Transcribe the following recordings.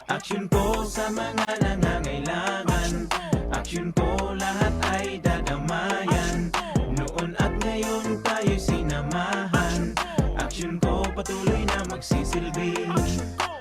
Aksyon ko sa mga nangangailangan. Aksyon ko lahat ay dadamayan. Noon at ngayon tayo'y sinamahan. Aksyon ko patuloy na magsisilbi.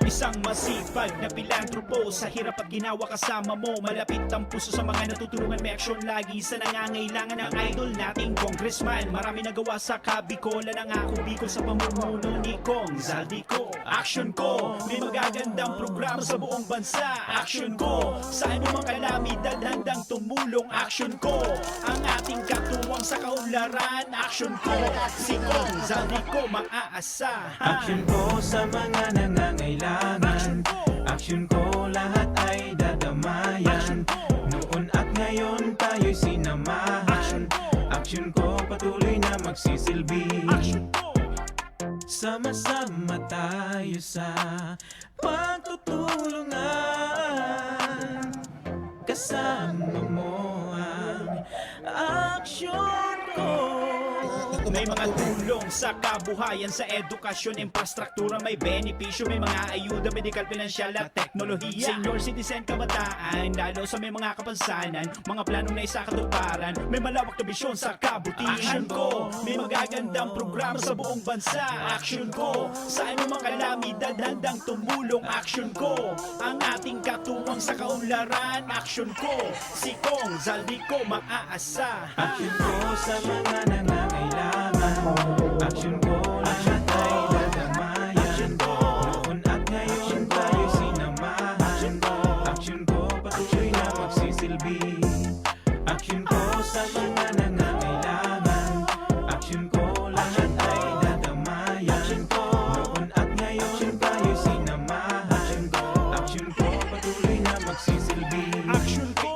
Isang masipag na pilantropo. Sa hirap at ginawa kasama mo. Malapit ang puso sa mga natutulungan. May aksyon lagi sa nangangailangan ng idol nating congressman. Marami nagawa sa Kabikolan. Ang ako Bicol sa pamumuno ni Kong Zaldico. Aksyon ko, may magagandang programa sa buong bansa. Aksyon ko, sa anumang kalamidad handang tumulong. Aksyon ko, ang ating katuwang sa kaunlaran. Aksyon ko, si Kong Zaldico maaasahan. Aksyon ko sa mga nangangailangan. Aksyon ko lahat ay dadamayan. Noon at ngayon tayo'y sinamahan. Aksyon ko patuloy na magsisilbi. Sama-sama tayo sa pagtutulungan. Kasama mo ang aksyon ko. May mga tulong sa kabuhayan, sa edukasyon, infrastruktura, may benepisyo, may mga ayuda, medikal, pinansyal at teknolohiya. Senior citizen, kabataan, lalo sa may mga kapansanan, mga planong na isakatuparan, may malawak na bisyon sa kabutihan ko. May magagandang programa sa buong bansa. Aksyon ko, sa anumang kalamidad handang tumulong. Aksyon ko, ang ating katuwang sa kaunlaran. Aksyon ko, si Kong Zaldico maaasahan. Aksyon ko sa mga nangangailangan. Aksyon ko lahat ay dadamayan. Noon at ngayon tayo'y sinamahan. Aksyon ko patuloy na magsisilbi. Aksyon ko sa mga nangangailangan. Aksyon ko lahat ay dadamayan. Noon at ngayon tayo'y sinamahan. Aksyon ko patuloy na magsisilbi. Aksyon ko,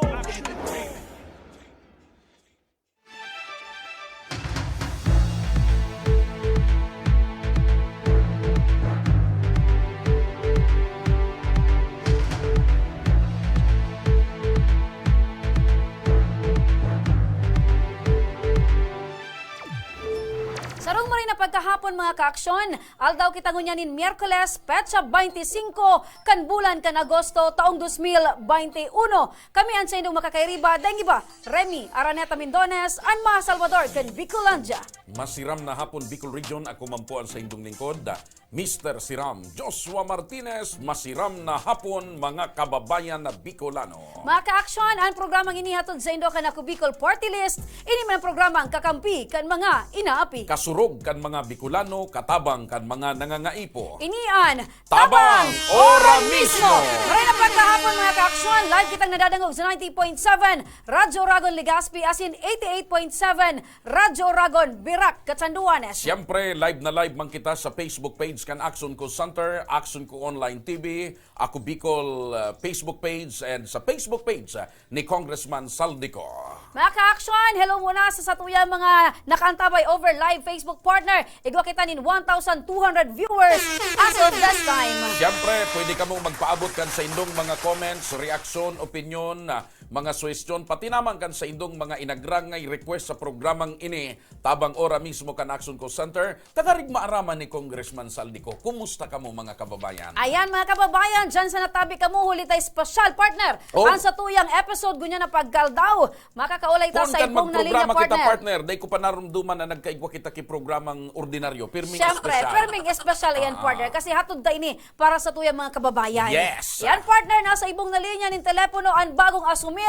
Sarong mo rin na pagkahapon mga kaaksyon, aldaw kita ngunyanin Miyerkules, petsa 25, kan bulan kan Agosto, taong 2021. Kami ang sa indong makakairiba, dahil iba, Remy Araneta Mindones, Anma Salvador, kan Bicolandia. Masiram na hapon Bicol Region, ako mampuan sa indong lingkod, Mr. Siram Joshua Martinez. Masiram na hapon mga kababayan na Bicolano. Mga kaaksyon, ang programang inihatod sa indo kan ako Bicol Party List, ini man programang kakampi kan mga inaapi. Kasurog kan mga Bicolano, katabang kan mga nangangaipo. Inian, Tabang Ora Mismo! Maray na pagkahapon mga kaaksyon, live kitang nadadangog sa 90.7 Radyo Ragon Legazpi, as in 88.7 Radyo Ragon Birak, Katsanduanes. Siyempre, live na live man kita sa Facebook page kan Action Ko Center, Action Ko Online TV, Ako Bicol Facebook page, and sa Facebook page ni Congressman Zaldico. Mga ka-aksyon, hello muna sa satuya mga nakaantabay over live Facebook partner. Igwa kita nin 1,200 viewers as of this time. Siyempre, pwede ka mong magpaabot kan sa indong mga comments, reaksyon, opinion, mga suwestyon, pati naman kan sa indong mga inagrangay request sa programang ini, tabang ora mismo kan Action Ko Center. Tagarig maaraman ni Congressman Zaldico. Kumusta ka mo mga kababayan? Ayan mga kababayan, dyan sa natabi ka mo, huli tayo special partner. Oh. Ang satuyang episode gunya na paggaldaw. Makakaulay ta Kung sa kan ibong na linya magprograma kita partner. partner, day ko pa narumduman na nagkaigwa kita ki programang ordinaryo. Pirming Siyempre, espesyal. perming espesyal yan partner kasi hatod da ini para sa tuyang mga kababayan. Yes. Yan partner, nasa ibong na linya ng telepono ang bagong asumir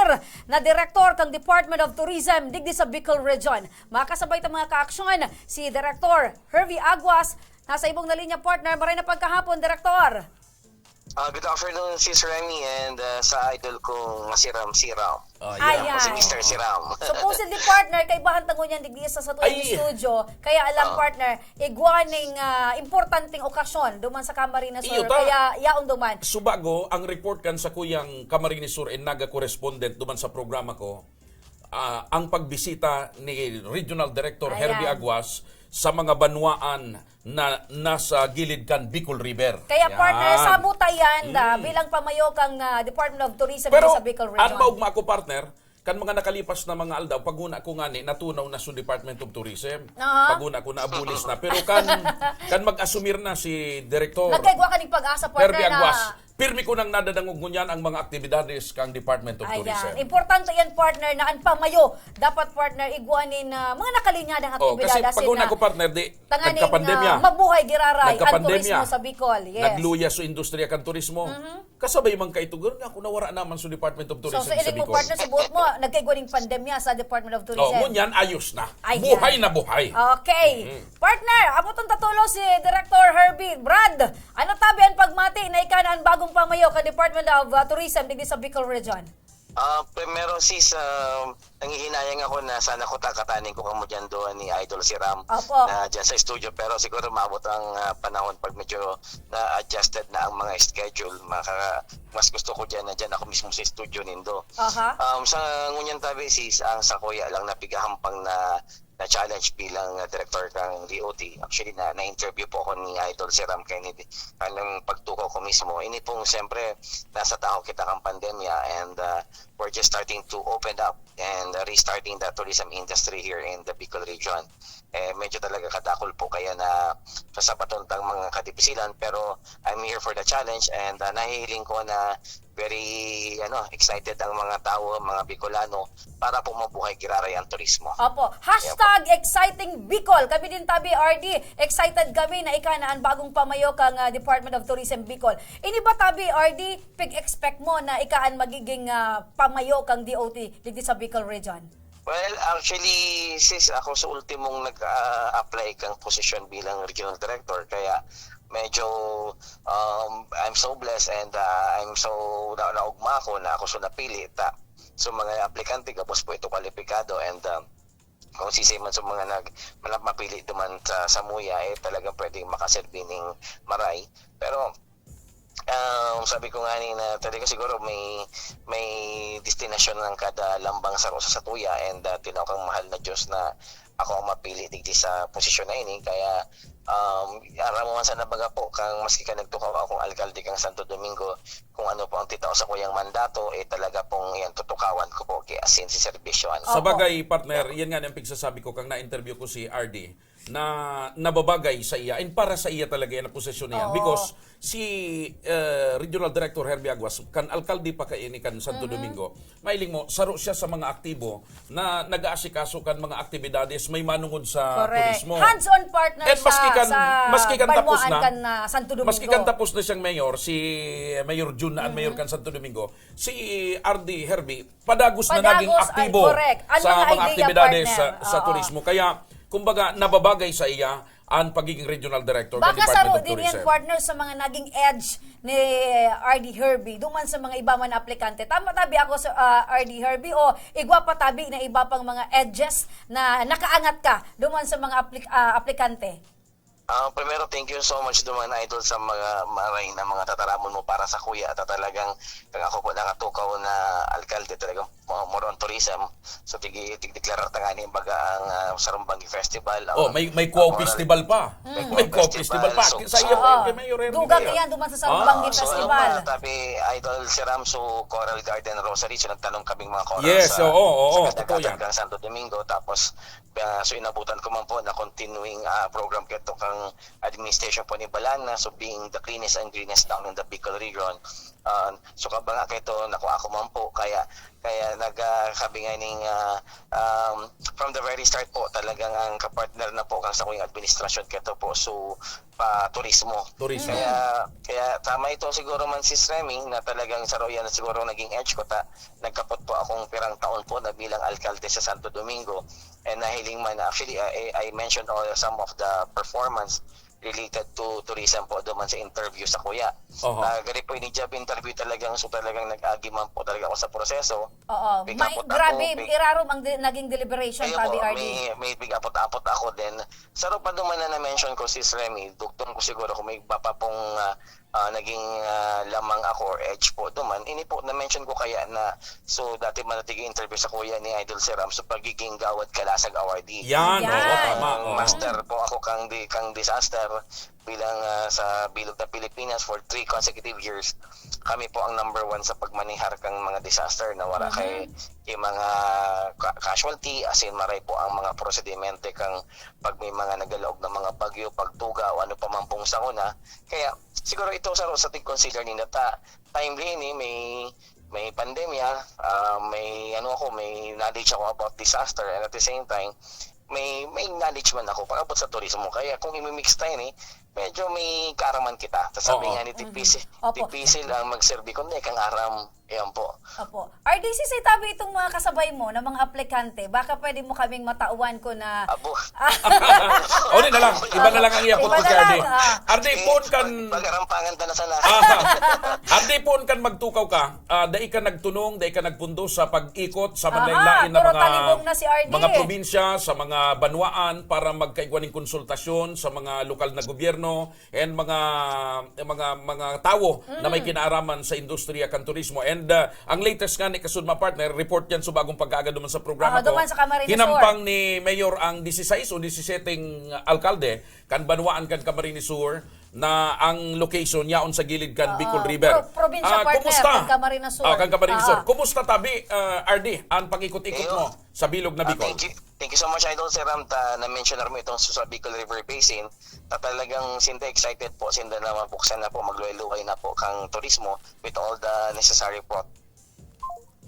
na direktor kang Department of Tourism digdi sa Bicol Region. Makasabay ta mga kaaksyon si Director Hervey Aguas. Nasa ibong na linya partner, maray na pagkahapon, Direktor. Good afternoon, Sis Remy, and sa idol kong Siram. Ayan. Si Mr. Siram. Supposedly partner, kay bahan tango niyan digdi sa tuyang Ay. studio. Kaya alam partner, igwaning importanteng okasyon duman sa Camarines Sur. Iyo ta. Kaya yaon duman. Subago, ang report kan sa kuyang Camarines Sur and Naga correspondent duman sa programa ko, ang pagbisita ni Regional Director Ayan. Herbie Aguas sa mga banwaan na nasa gilid kan Bicol River. Kaya Yan. partner, sabota yan bilang pamayo kang Department of Tourism Pero, sa Bicol Region. ang maugma ako partner, kan mga nakalipas na mga aldaw, paguna ko nga ni, natunaw na sa Department of Tourism. Aha. Paguna ko na abulis na. Pero kan mag-asumir na si Direktor Nagkaigwa ka ng pag-asa, partner, Herbie Aguas, na... pirmi ko nang nadadangog ngunyan ang mga aktibidades kang Department of Tourism. Ayan. Importante yan, partner, na ang pamayo. Dapat, partner, iguanin na mga nakalinyadang Oh, kasi aktibidad. paguna ko partner, di tanganin nagkapandemya. mabuhay giraray ang Nagkapandemya. turismo sa Bicol. Yes. Nagluya sa industriya kan turismo. Kasabay man kay tugon nga kung nawara naman sa Department of So, Tourism sa sa ilig mo, Bicol. partner, subuot mo, nagkaigwaning pandemya sa Department of Oh, Tourism. ngunyan ayos na. Ayan. Buhay na buhay. Okay. Partner, abotong tatulo si Director Herbie. Brad, ano tabi ang pagmati na ikanan bagong pamayo ka Department of Tourism digdi sa Bicol Region? Primero sis, nangihinayang ako na sana ko takatanin ko kamo dyan doon ni Idol si Ram Opo. na dyan sa studio, pero siguro maabot ang panahon pag medyo na-adjusted na ang mga schedule. Mas gusto ko dyan na dyan ako mismo sa studio nindo. Aha. Sa ngunyan tabi sis, ang sa kuya lang napigahampang na challenge bilang director ng DOT. Actually, na-interview po ako ni Idol si Ram Kennedy. Anong pagtuko ko mismo. Ini pong siyempre, nasa tao kita kang pandemya and we're just starting to open up and restarting the tourism industry here in the Bicol region. Medyo talaga kadakol po kaya na sa patuntang mga kadipisilan, pero I'm here for the challenge and nahihiling ko na very excited ang mga tao, mga Bicolano para po mabuhay giraray ang turismo. Opo. Hashtag exciting Bicol. Kami din tabi, RD. Excited kami na ikanaan bagong pamayo kang Department of Tourism Bicol. Ini ba tabi, RD, pig-expect mo na ikaan magiging pamayo kang DOT dito sa Bicol Region? Well, actually, sis, ako sa ultimong nag-apply kang posisyon bilang regional director, kaya medyo I'm so blessed and I'm so naugma ako na ako so napili so mga aplikante kapos po ito kwalipikado and kung sisay man sa mga mapili duman sa Samuya talagang pwedeng makaserbi ng maray, pero sabi ko nga na talaga siguro may destinasyon ng kada lambang sa Tuya and tinawag ang mahal na Diyos na ako ang mapili digdi sa posisyon na ini, kaya aram mo man sa nabaga po kang maski ka nagtukaw akong alkalde kang Santo Domingo kung ano po ang titaw sa kuyang mandato talaga pong yan tutukawan ko po kay asin si serbisyoan. Sa bagay, partner, yan nga ang pigsasabi ko kang na-interview ko si RD na nababagay sa iya and para sa iya talaga yan ang posisyon niya. Because si Regional Director Herbie Aguas, kan alkalde pa kay ini kan Santo Domingo, mailing mo, saro siya sa mga aktibo na nag-aasikaso kan mga aktibidades may manungod sa Correct. turismo. Hands-on partner And maski kan tapos na, Santo Domingo. maski kan tapos na siyang mayor, si Mayor June na ang mayor kan Santo Domingo, si RD Herbie, padagos na naging aktibo correct. Ano sa mga mga idea, aktibidades partner? sa Oo. turismo. Kaya, kumbaga, nababagay sa iya ang pagiging regional director ng Baka Department saro of din yan, Tourism. partner, sa mga naging edge ni RD Herbie, duman sa mga iba man aplikante. Tama tabi ako sa RD Herbie o igwa pa tabi na iba pang mga edges na nakaangat ka duman sa mga aplikante? Primero, thank you so much duman Idol sa mga maray na mga tataramon mo para sa kuya at talagang kung ako po nakatukaw na alkalde talagang more on tourism, so tigdeklarar tangani baga ang Sarumbangi Festival. May Kuaw Festival pa. May Kuaw Festival pa. So, Sa iyo, Mayor Herbie. Dugang yan duman sa Sarumbangi Festival. Tabi Idol si Ramso Coral Garden Rosary, so nagtanong kaming mga choral Yes, sa oo, sa totoo yan. Kadagatang Santo Domingo, tapos so inabutan ko man po na continuing program keto kang administration po ni Balana, so being the cleanest and greenest town in the Bicol region. So kabanga keto nako ako man po kaya nagkabinganing from the very start po talagang ang kapartner na po kang sa kong administrasyon keto po so turismo. Kaya tama ito siguro man si Remy na talagang sa Roya na siguro naging edge ko nagkapot po akong pirang taon po na bilang alkalde sa Santo Domingo and nahiling man actually I mentioned some of the performance related to tourism po duman sa interview sa kuya. Gari po ini job interview talagang nag-agi man po talaga ako sa proseso. Oo. Grabe, irarom ang naging deliberation tabi RD. May bigapot-apot ako din. Saro pa duman na na-mention ko si Remy, dugtong ko siguro kung may iba pa pong naging lamang ako or edge po duman. Ini po na-mention ko kaya na so dati man natiging interview sa kuya ni Idol Seram so pagiging Gawad Kalasag Awardee. Yan, oo, tama. Master po ako kang disaster bilang sa bilog na Pilipinas for 3 consecutive years. Kami po ang number 1 sa pagmanihar kang mga disaster na wala kay mga casualty, as in maray po ang mga prosedemente kang pag may mga nagalaog na mga bagyo, pagtuga o ano pa man pong sakuna. Kaya siguro ito sa tig-consider ni Nata, timely ni may pandemya, may knowledge ako about disaster, and at the same time may knowledge man ako pag-abot sa turismo. Kaya kung i-mix tayo medyo may karaman kita. Tapos sabi nga ni Tipisil ang magserbi ko kang aram. Yan po. Opo. RDC, say tabi itong mga kasabay mo na mga aplikante. Baka pwede mo kaming matauan ko na... Abo. O na lang, iba na lang ang iyakot ko kay Ardi. Ardi, pon kan... Pag-arampangan ta na sana. Ardi, pon kan magtukaw ka, dai ka nagtunong, dai ka nagpundo sa pag-ikot sa Aha, manlain na puro talibong na si Ardi. mga probinsya, sa mga banwaan para magkaigwaning konsultasyon sa mga lokal na gobyerno and mga tao na may kinaaraman sa industriya kan turismo. And ang latest nga ni Kasudma Partner, report yan sa bagong pag-aaga duman sa programa ko. Duman sa Camarines Sur. Hinampang ni Mayor ang 16 o 17 alkalde kan banwaan kan Camarines Sur na ang location yaon sa gilid kan Bicol River. Probinsya partner, kumusta? kan Camarines Sur. Kan Camarines Sur. Kumusta tabi, RD, ang pag-ikot-ikot mo sa bilog na Bicol? Thank you so much, Idol Sir Ram, na-mention mo itong sa Bicol River Basin. Talagang sinda excited po, sinda na mabuksan na po, magluway-luway na po kang turismo with all the necessary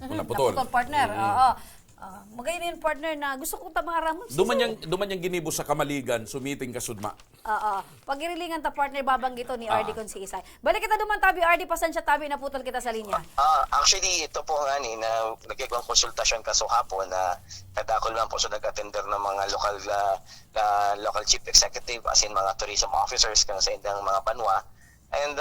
Naputol. Naputol, partner. Oo. Magayon partner na gusto kong tamaramon. Duman yang ginibo sa Kamaligan, sumiting Kasudma. Oo. Pagirilingan ta partner, babanggito ni RD kung si Isay. Balik kita duman tabi, RD, pasensya tabi, naputol kita sa linya. Actually, ito po nga na nagkikong konsultasyon kaso hapon na nadakol lang po sa nag-attender ng mga local chief executive as in mga tourism officers kang sa indang mga banwa. And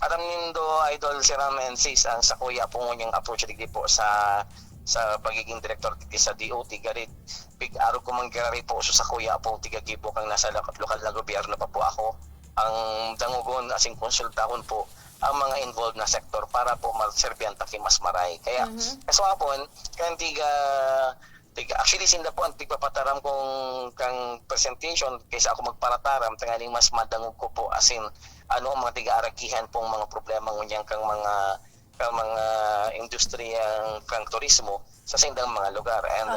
aram nindo, Idol Sir Ram and Sis, ang sa kuya po niyang approach po sa pagiging director sa DOT garit araw ko manggirari po sa kuya po tigagibo kang nasa lokal na gobyerno pa po ako ang dangugon asing konsultahon po ang mga involved na sektor para po magserbyan taki mas maray kaya kaswapon kan tiga actually sinda po ang tigpapataram kong kang presentation kaysa ako magparataram tangaling mas madangog ko po asin ano ang mga tiga-arakihan pong mga problema ngunyang kang mga industriyang kang turismo sa sindang mga lugar. And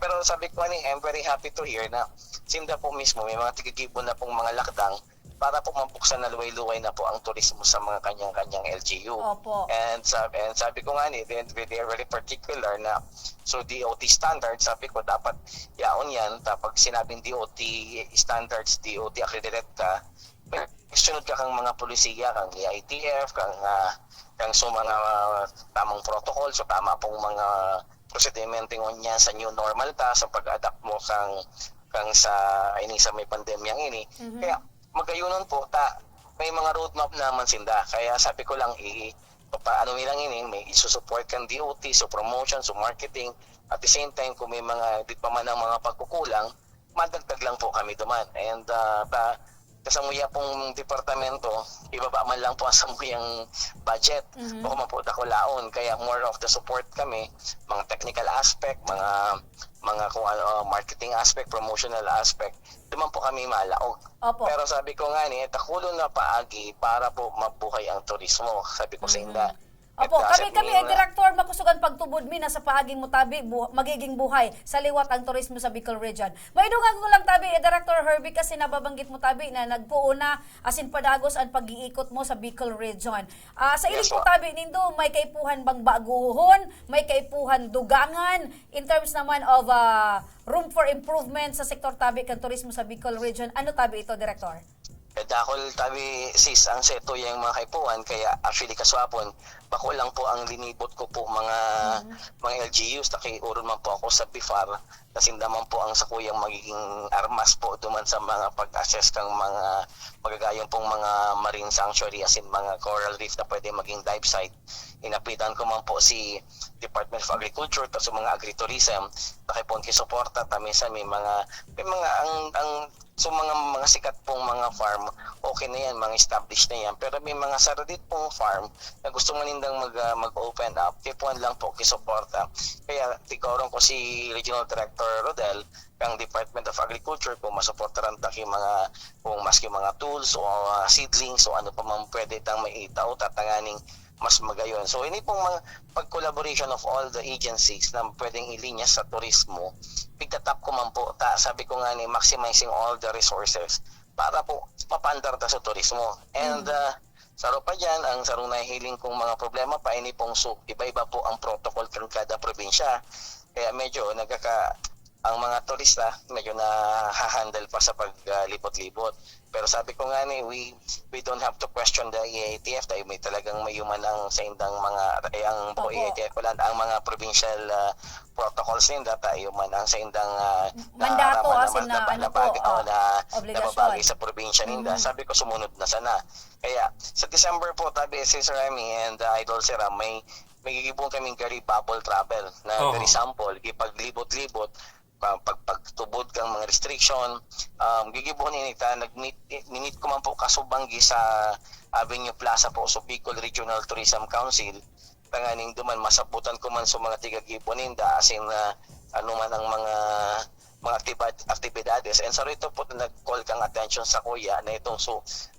pero sabi ko I'm very happy to hear na sinda po mismo may mga tigigibo na pong mga lakdang para po mabuksan na luway-luway na po ang turismo sa mga kanyang LGU. Opo. And sabi ko they are very particular na so DOT standards, sabi ko dapat yaon yan. Pag sinabing DOT standards, DOT accredited ka, sunod ka kang mga polisiya, kang ITF, kang so mga tamang protocol, so tama pong mga prosedemente niya sa new normal ta sa pag-adapt mo kang sa may pandemyang ini. Kaya magayunon po may mga roadmap naman sinda. Kaya sabi ko lang paano nilang may isusupport kang DOT, so promotion, so marketing. At the same time, kung may mga di pa man ang mga pagkukulang, madagdag lang po kami duman. And kasamuya pong departamento, ibaba man lang po ang samuyang budget. Baka man po dakulaon. Kaya more of the support kami, mga technical aspect, mga marketing aspect, promotional aspect, duman po kami malaog. Opo. Pero sabi ko nga takulon na paagi para po mabuhay ang turismo. Sabi ko sa inda. Opo, kami ay direktor makusugan pagtubod mi na sa paaging mutabi magiging buhay sa liwat ang turismo sa Bicol Region. Maidungan ko lang tabi Director Herbie kasi nababanggit mo tabi na nagpuuna asin padagos ang pag-iikot mo sa Bicol Region. Sa iling po tabi nindo may kaipuhan bang baguhon, may kaipuhan dugangan in terms naman of room for improvement sa sektor tabi kan turismo sa Bicol Region. Ano tabi ito, Director? Dakol tabi sis ang seto yung mga kaipuan kaya actually kaswapon bako lang po ang linibot ko po mga LGUs uron man po ako sa BIFAR nasindaman po ang sakuyang magiging armas po duman sa mga pag-assess kang mga magagayong pong mga marine sanctuary asin mga coral reef na pwede maging dive site. Inapitan ko man po si Department of Agriculture tapos mga agritourism nakipon kisuporta taminsan may mga ang So mga sikat pong mga farm, okay na yan, mga established na yan. Pero may mga saradit pong farm na gusto manindang mag-open up, tipuan lang po kisuporta. Kaya tikoron ko si Regional Director Rodel, ang Department of Agriculture, kung masuportaran taki mga, kung maski mga tools o seedlings o ano pa man pwede tang maitaw, tatanganing mas magayon. So ini pong mga pag-collaboration of all the agencies na pwedeng ilinya sa turismo, pigtatap ko man po, sabi ko nga ni maximizing all the resources para po mapandar ta sa turismo. And saro pa dyan, ang sarong nahihiling kong mga problema pa, ini pong iba-iba po ang protocol ng kada probinsya. Kaya medyo ang mga turista medyo na-handle pa sa paglibot-libot. Pero sabi ko nga ni, we don't have to question the EATF dahil may talagang mayuman ang sa indang mga, ang po EATF wala, ang mga provincial protocols ninda tayo man ang sa indang mandato asin na ano po, nababagay sa probinsya ninda. Sabi ko sumunod na sana. Kaya sa December po, tabi si Sir Remy and Idol Sira, may gigibong kaming gari bubble travel na gari sample, gipaglibot-libot, pagtubod kang mga restriction, gigibuhon inita, nag-meet ko man po kasubanggi sa Avenue Plaza po sa Bicol Regional Tourism Council. Tanganing duman, masaputan ko man sa mga tigagibunin da, as in ano man ang mga aktibidades. And so ito po nag-call kang attention sa kuya na itong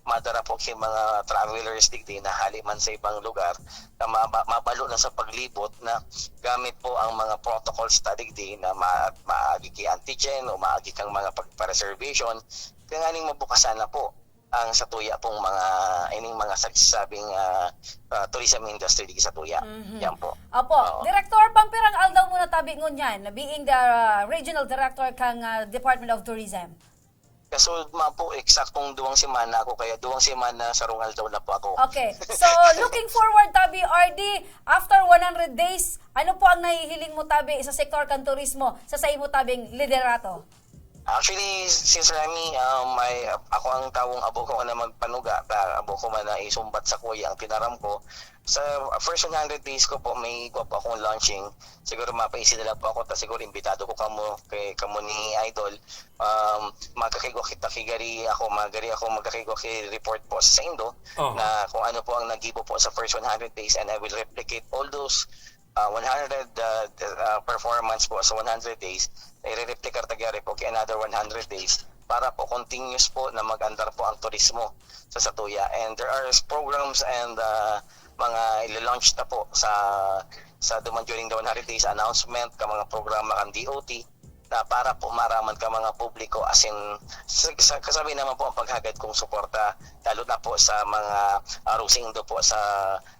madara po yung mga travelers digdi na haliman sa ibang lugar na mabalo na sa paglibot na gamit po ang mga protocols ta digdi na maagi ki antigen o maagi kang mga pagpa-reservation. Kaya nga mabukasan na po ang sa tuya pong mga sagsabing tourism industry di sa tuya. Yan po. Opo. Director, pampirang aldaw muna tabi ngun yan, being the regional director kang Department of Tourism. Kaso po, eksaktong 2 semana ako, kaya 2 semana sa rungal daw na po ako. Okay. So, looking forward, Tabi RD, after 100 days, ano po ang nahihiling mo, Tabi, sa sektor kan turismo, sa imo tabing liderato? Actually, since Remy, ako ang tawong abo ko na magpanuga, abo ko man na isumbat sa kuya ang tinaram ko. Sa first 100 days ko po, may ko po akong launching. Siguro mapaisi na lang po ako, siguro imbitado ko kamo ni Idol. Magkakigwa kita kigari ako, magkakigwa ki report po sa Indo na kung ano po ang nagibo po sa first 100 days, and I will replicate all those 100 performance po sa 100 days, i-replica tagari po kay another 100 days para po continuous po na mag-andar po ang turismo sa Satuya. And there are programs and mga i-launch na po sa duman during the 100 days announcement ka mga programa kan DOT na para po maraman ka mga publiko, as in kasabi naman po ang paghagad kong suporta lalo na po sa mga arusing do po sa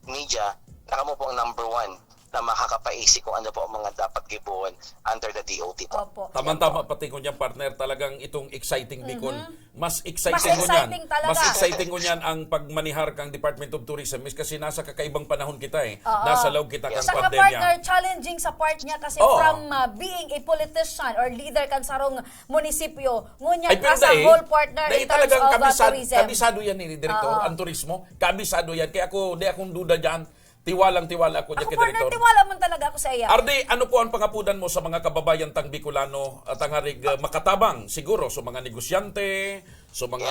media na kamo po ang number 1 na makakapaisip kung ano po ang mga dapat gibuon under the DOT po. Opo. Tama-tama pati ko niyan, partner, talagang itong exciting Bicol. Mas exciting Mas ko niyan. exciting talaga. Mas exciting ko niyan ang pagmanihar kang Department of Tourism kasi nasa kakaibang panahon kita Nasa loob kita kang Saka pandemya. partner, challenging sa part niya kasi from being a politician or leader kan sarong munisipyo, ngunyan as a whole partner in terms of tourism. Kabisado yan ni Direktor, ang turismo. Kabisado yan. Kaya di akong duda dyan. Tiwalang-tiwala ako dyan Ako kay partner, Direktor. tiwala man talaga ako sa iya. Arde, ano po ang pangapudan mo sa mga kababayan tang Bicolano at ang harig makatabang siguro sa mga negosyante, sa mga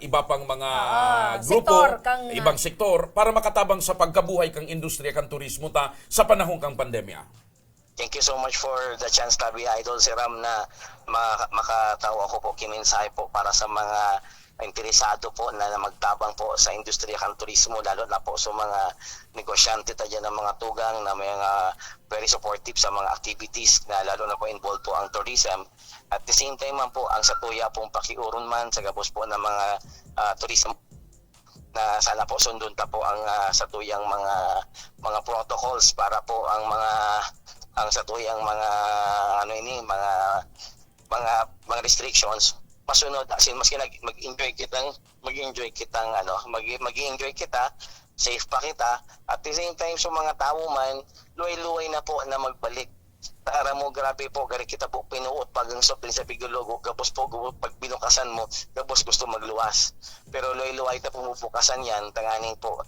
iba pang mga grupo, sektor, ibang sektor para makatabang sa pagkabuhay kang industriya kang turismo ta sa panahon kang pandemya? Thank you so much for the chance, Tabi Idol Siram, na makatawa ako po kimensahe po para sa mga interesado po na magtabang po sa industriya kan turismo, lalo na po sa mga negosyante tayo ng mga tugang na mga very supportive sa mga activities na lalo na po involved po ang tourism. At the same time man po ang Satuya pong pakiuron man sa gabos po ng mga tourism na sana po sundon ta po ang Satuyang mga protocols para po ang Satuyang mga mga restrictions masunod, as in maski mag-enjoy kita, safe pa kita, at the same time sa mga tao man luway-luway na po na magbalik tara mo, grabe po, gari kita po pinuot pag ang soft sa bigulogo, gabos po, pag binukasan mo, gabos gusto magluwas. Pero luway-luway ta pumupukasan yan, tanganing po,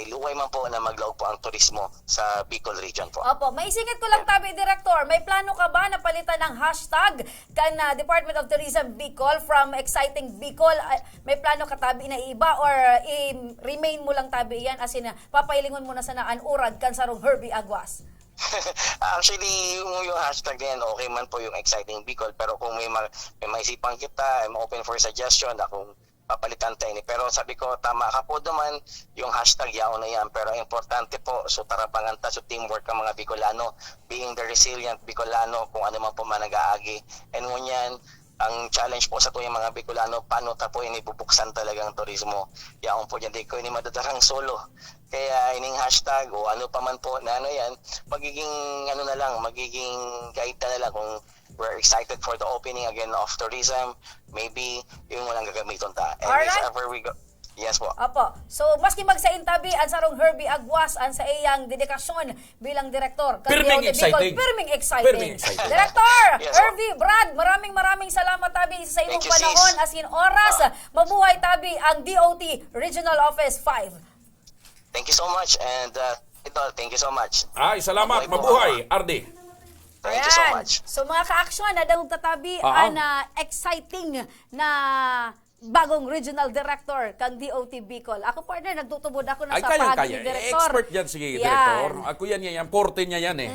luway man po na maglaog po ang turismo sa Bicol region po. Opo, may singit ko lang tabi, Director. May plano ka ba na palitan ng hashtag kan Department of Tourism Bicol from Exciting Bicol? May plano ka tabi na iba or remain mo lang tabi yan as in papailingon mo na sa naan urag kan sarong Herbie Aguas? Actually, yung hashtag na yan, okay man po yung Exciting Bicol, pero kung may maisipan kita, I'm open for suggestion, akong papalitan tayo ni. Pero sabi ko, tama ka po naman, yung hashtag yaon na yan, pero importante po, so tarabangan ta, so teamwork ang mga Bicolano, being the resilient Bicolano, kung ano man po man nag-aagi. And ngunyan, ang challenge po sa tuyong mga Bicolano, paano ta po inibubuksan talagang turismo. Yaon po dyan, di ko ini madadarang solo. Kaya ining hashtag o ano pa man po na ano yan, magiging ano na lang, magiging guide na lang kung we're excited for the opening again of tourism, maybe yung walang gagamiton ta. And Alright. if ever we go, yes po. Opo. So, maski magsaintabi ang sarong Herbie Aguas ang sa iyang dedikasyon bilang direktor. Pirming exciting. Pirming exciting. Pirming exciting. Director, Yes, Herbie, Brad, maraming salamat tabi sa imong Thank you, panahon sis. as in oras. Mabuhay tabi ang DOT Regional Office 5. Thank you so much and thank you so much. Ay, salamat. Mabuhay po. Mabuhay, Ardi. Thank you so Ayan. much. So mga ka-aksyon, nadahog tatabi na exciting na bagong regional director kang DOT Bicol. Ako partner, nagtutubod ako na Ay, sa pahagi kaya. ni director. Expert yan, sige, Yan. Director. Ako yan, porte niya yan eh.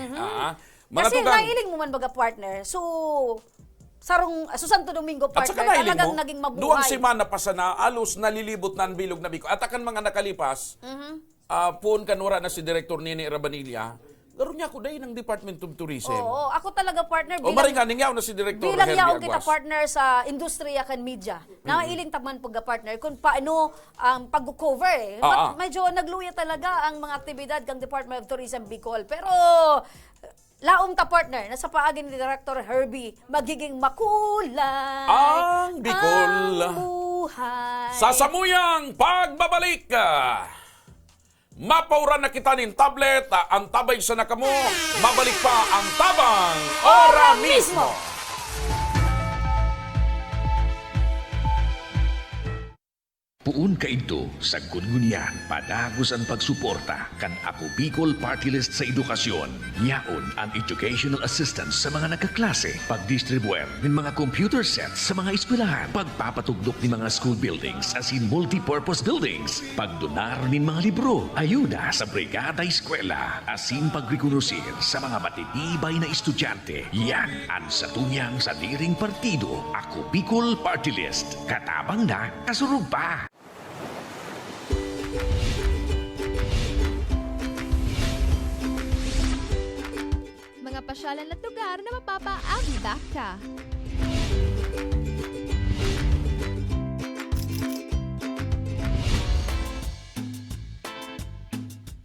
Mga Kasi tugang. nailing mo man baga partner. So, Santo Domingo At partner, saka nahiling talagang mo, naging mabuhay. duwang semana pa sa alos nalilibot na ang bilog na Bicol. At akan mga nakalipas, puon kanura na si Director Nini Rabanilla, garo niya ako dahil ng Department of Tourism. Oo, ako talaga partner O maringaning yaw na si Director bilang Herbie yaong kita Aguas. partner sa industriya kan media. Nailing taman pagka partner kung paano ang pag-cover eh. Medyo nagluya talaga ang mga aktibidad kang Department of Tourism Bicol. Pero laom ta partner, nasa paagi ni Director Herbie, magiging makulay Ang Bicol. ang buhay. Sa samuyang pagbabalik, mapauran na kita nin tablet, ang tabay sa nakamo, mabalik pa ang tabang ora mismo. Puun kaidto sa gungunyan padagos ang pagsuporta kan Ako Bicol Party List sa edukasyon. Yaon ang educational assistance sa mga nagkaklase, pagdistribuer ng mga computer sets sa mga eskwelahan, pagpapatugdok ng mga school buildings as in multi-purpose buildings, pagdonar ng mga libro, ayuda sa brigada eskwela, asin pagrekonosir sa mga matitibay na estudyante. Yan ang satunyang sa diring partido Ako Bicol Party List. Katabang na, kasurug pa. Mga pasyalan at lugar na mapapaagda ka.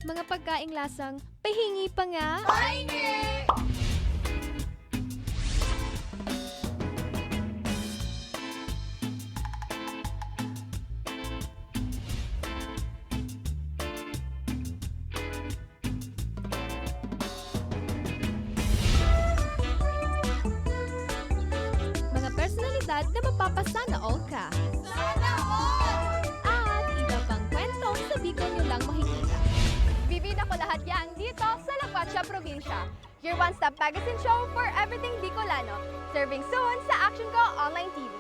Mga pagkaing lasang pahingi pa nga. Mga personalidad na mapapasana all ka. Sana all! At iba pang kwento sa Bicol nyo lang makikita. Bibida ko lahat yan dito sa Laguatia Provincia. Your one-stop magazine show for everything Bicolano. Serving soon sa Action Ko Online TV.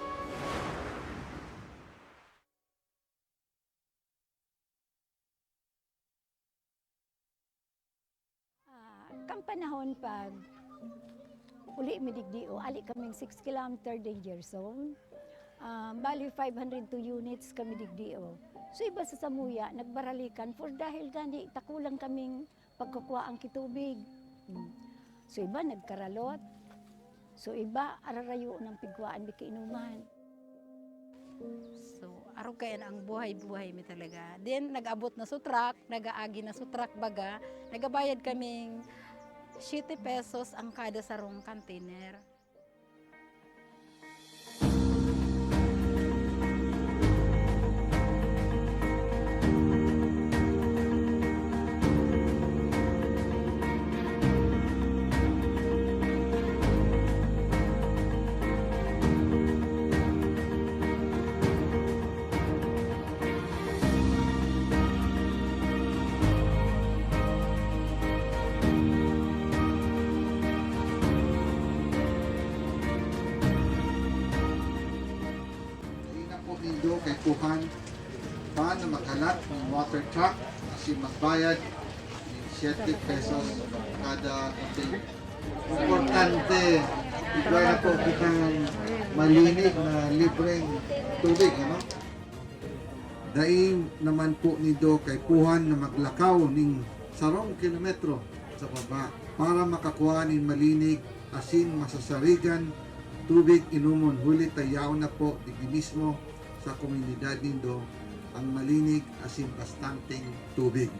Kang panahon pag uli mi digdio, ali kaming 6 kilometer danger zone. Bali 502 units kami digdio. So iba sa Samuya, nagbaralikan for dahil gani takulang kaming pagkukuha ang kitubig. So iba nagkaralot. So iba ararayo ng pigwaan mi kainuman. So, araw kayan ang buhay-buhay mi talaga. Then, nag-abot na sutrak, nag-aagi na sutrak baga, nagabayad kaming 7 pesos ang kada sarong container. nindo kay kuhan paano makalat ng water truck kasi magbayad ng 7 pesos kada container. Importante, ikaw na po kitang malinig na libreng tubig, ano? Daing naman po nindo kay kuhan na maglakaw ng 10 kilometro sa baba para makakuha ng malinig asin masasarigan tubig inumon. Huli tayaw na po digdi mismo sa komunidad nindo ang malinig asin bastanteng tubig.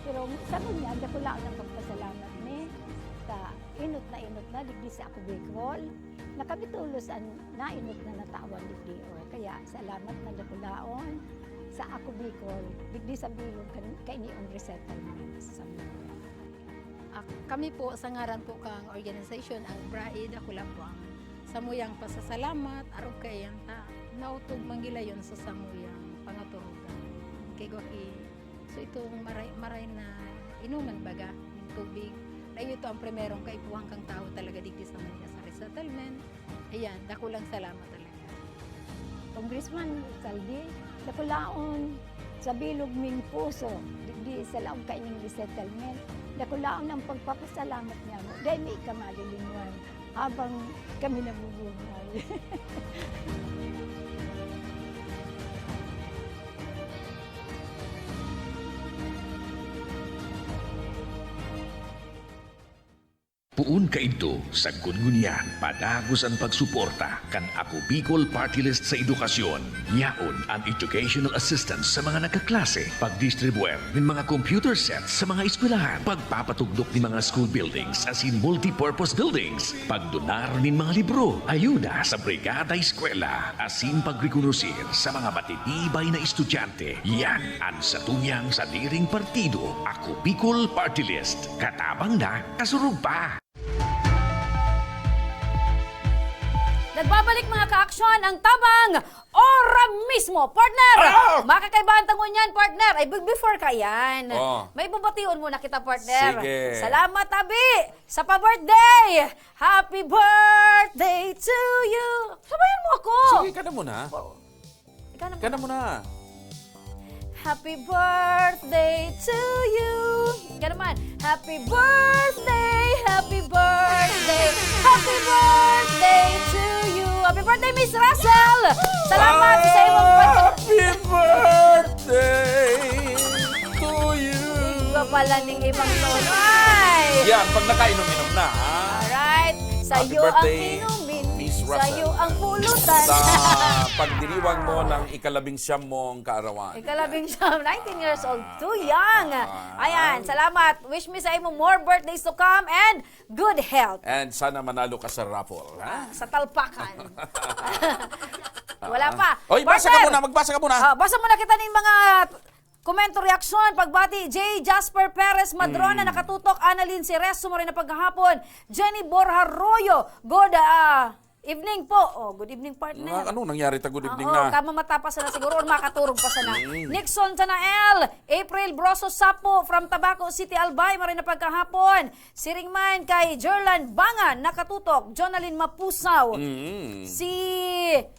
Pero sa kanya, ako lang ang pagpasalamat ni sa inot na digdi sa ako Bicol. Nakabitulos ang nainot na natawan digdi. Kaya salamat na dakulaon sa ako Bicol. Digdi sa bilog kay niong resettlement sa mga. Kami po sa ngaran po kang organization ang BRAID ako lang po ang samuyang pasasalamat arog kay yanta nautog manggilayon sa samuyang pangaturugan kay Goki. So itong maray na inuman baga ng tubig. Dahil ito ang primerong kaipuhang kang tao talaga digdi sa mga sa resettlement. Ayan, dako lang salamat talaga. Congressman Saldi, dakulaon sa bilog ming puso, digdi sa laong kaining resettlement. Dakulaon ang pagpapasalamat niya mo. Dahil may kamalilinwan habang kami nabubuhay. Puun kaidto sa Gungunyan, padagos ang pagsuporta kan Ako Bicol Party List sa edukasyon. Yaon ang educational assistance sa mga nagkaklase, pagdistribuer ng mga computer sets sa mga eskwelahan, pagpapatugdok ng mga school buildings as in multi-purpose buildings, pagdonar ng mga libro, ayuda sa brigada eskwela, asin pagrekonusir sa mga matitibay na estudyante. Yan ang satuyang sa diring partido, Ako Bicol Party List. Katabang na, kasurug pa! Nagbabalik mga ka-aksyon ang tabang ora mismo. Partner, makakaibahan tangon yan, partner. Ay, before ka yan. May babatiun muna kita, partner. Sige. Salamat, Tabi, sa pa-birthday. Happy birthday to you. Sabayan mo ako. Sige, ka na muna. Ka na muna. Happy birthday to you. Ka naman. Happy birthday, happy birthday, happy birthday to you. Happy birthday, Miss Russell. Salamat sa imong Happy birthday to you. Iba pala ning ibang tono. Ay! Yan, pag nakainom-inom na, ha? Alright. Sa Happy iyo ang birthday, inumin. Miss Sa Russell. iyo ang pulutan. Sa pagdiriwang mo ng ika-11 mong kaarawan. Ikalabing siya, 19 years old. Too young. Ayan, salamat. Wish me sa imo more birthdays to come and good health. And sana manalo ka sa raffle, ha? Sa talpakan. Wala pa. Oy, basa ka muna, magbasa ka muna. Basa muna kita ng mga komento, reaksyon, pagbati. J. Jasper Perez Madrona, nakatutok. Annalyn Ceres, sumarin na paghahapon. Jenny Borja Arroyo, good evening po. Oh, good evening, partner. Ano nangyari ta good evening Oo, na? kama matapa sana siguro or makaturog pa sana. Nixon Tanael, April Broso Sapo from Tabaco City, Albay, marin na pagkahapon. Siringman kay Jerlan Bangan, nakatutok. Jonalyn Mapusaw. Si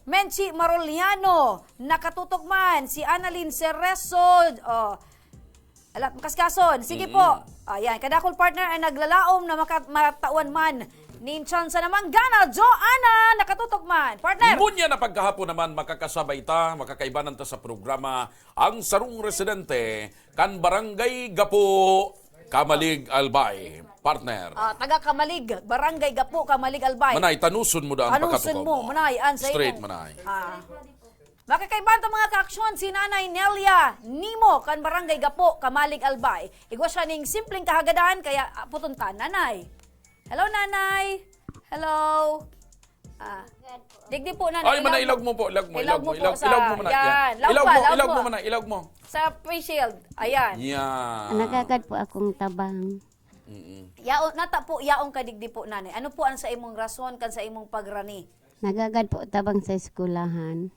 Menchi Maroliano, nakatutok man. Si Annalyn Cereso, alat makaskason. Sige po. Ayan, kadakol partner ay naglalaom na matawan man. Ninchon sa namang gana, Joanna, nakatutok man. Partner! Munya na pagkahapon naman makakasabay ta, makakaibanan ta sa programa ang sarong residente kan Barangay Gapo, Kamalig, Albay. Partner. Taga Kamalig, Barangay Gapo, Kamalig, Albay. Manay, tanusun mo daan Anusun pagkatukaw mo, manay, ansay mo. Straight, manay. Makakaibanta mga ka-aksyon, si Nanay Nelia Nimo, kan Barangay Gapo, Kamalig, Albay. Igwa siya ning simpleng kahagadan, kaya putuntan, Nanay. Hello, Nanay. Hello. Digdi po nanay. Ay, mana ilog mo po, ilog mo, ilog mo, po ilog, sa- ilog mo muna. Yan. Yan. Ilog mo, laog ilog po. mo muna, ilog mo. Sa face shield. Ayan. Yan. Nagagad po akong tabang. Yaon nata po yaong kadigdi po nanay. Ano po ang sa imong rason kan sa imong pagrani? Nagagad po tabang sa eskulahan.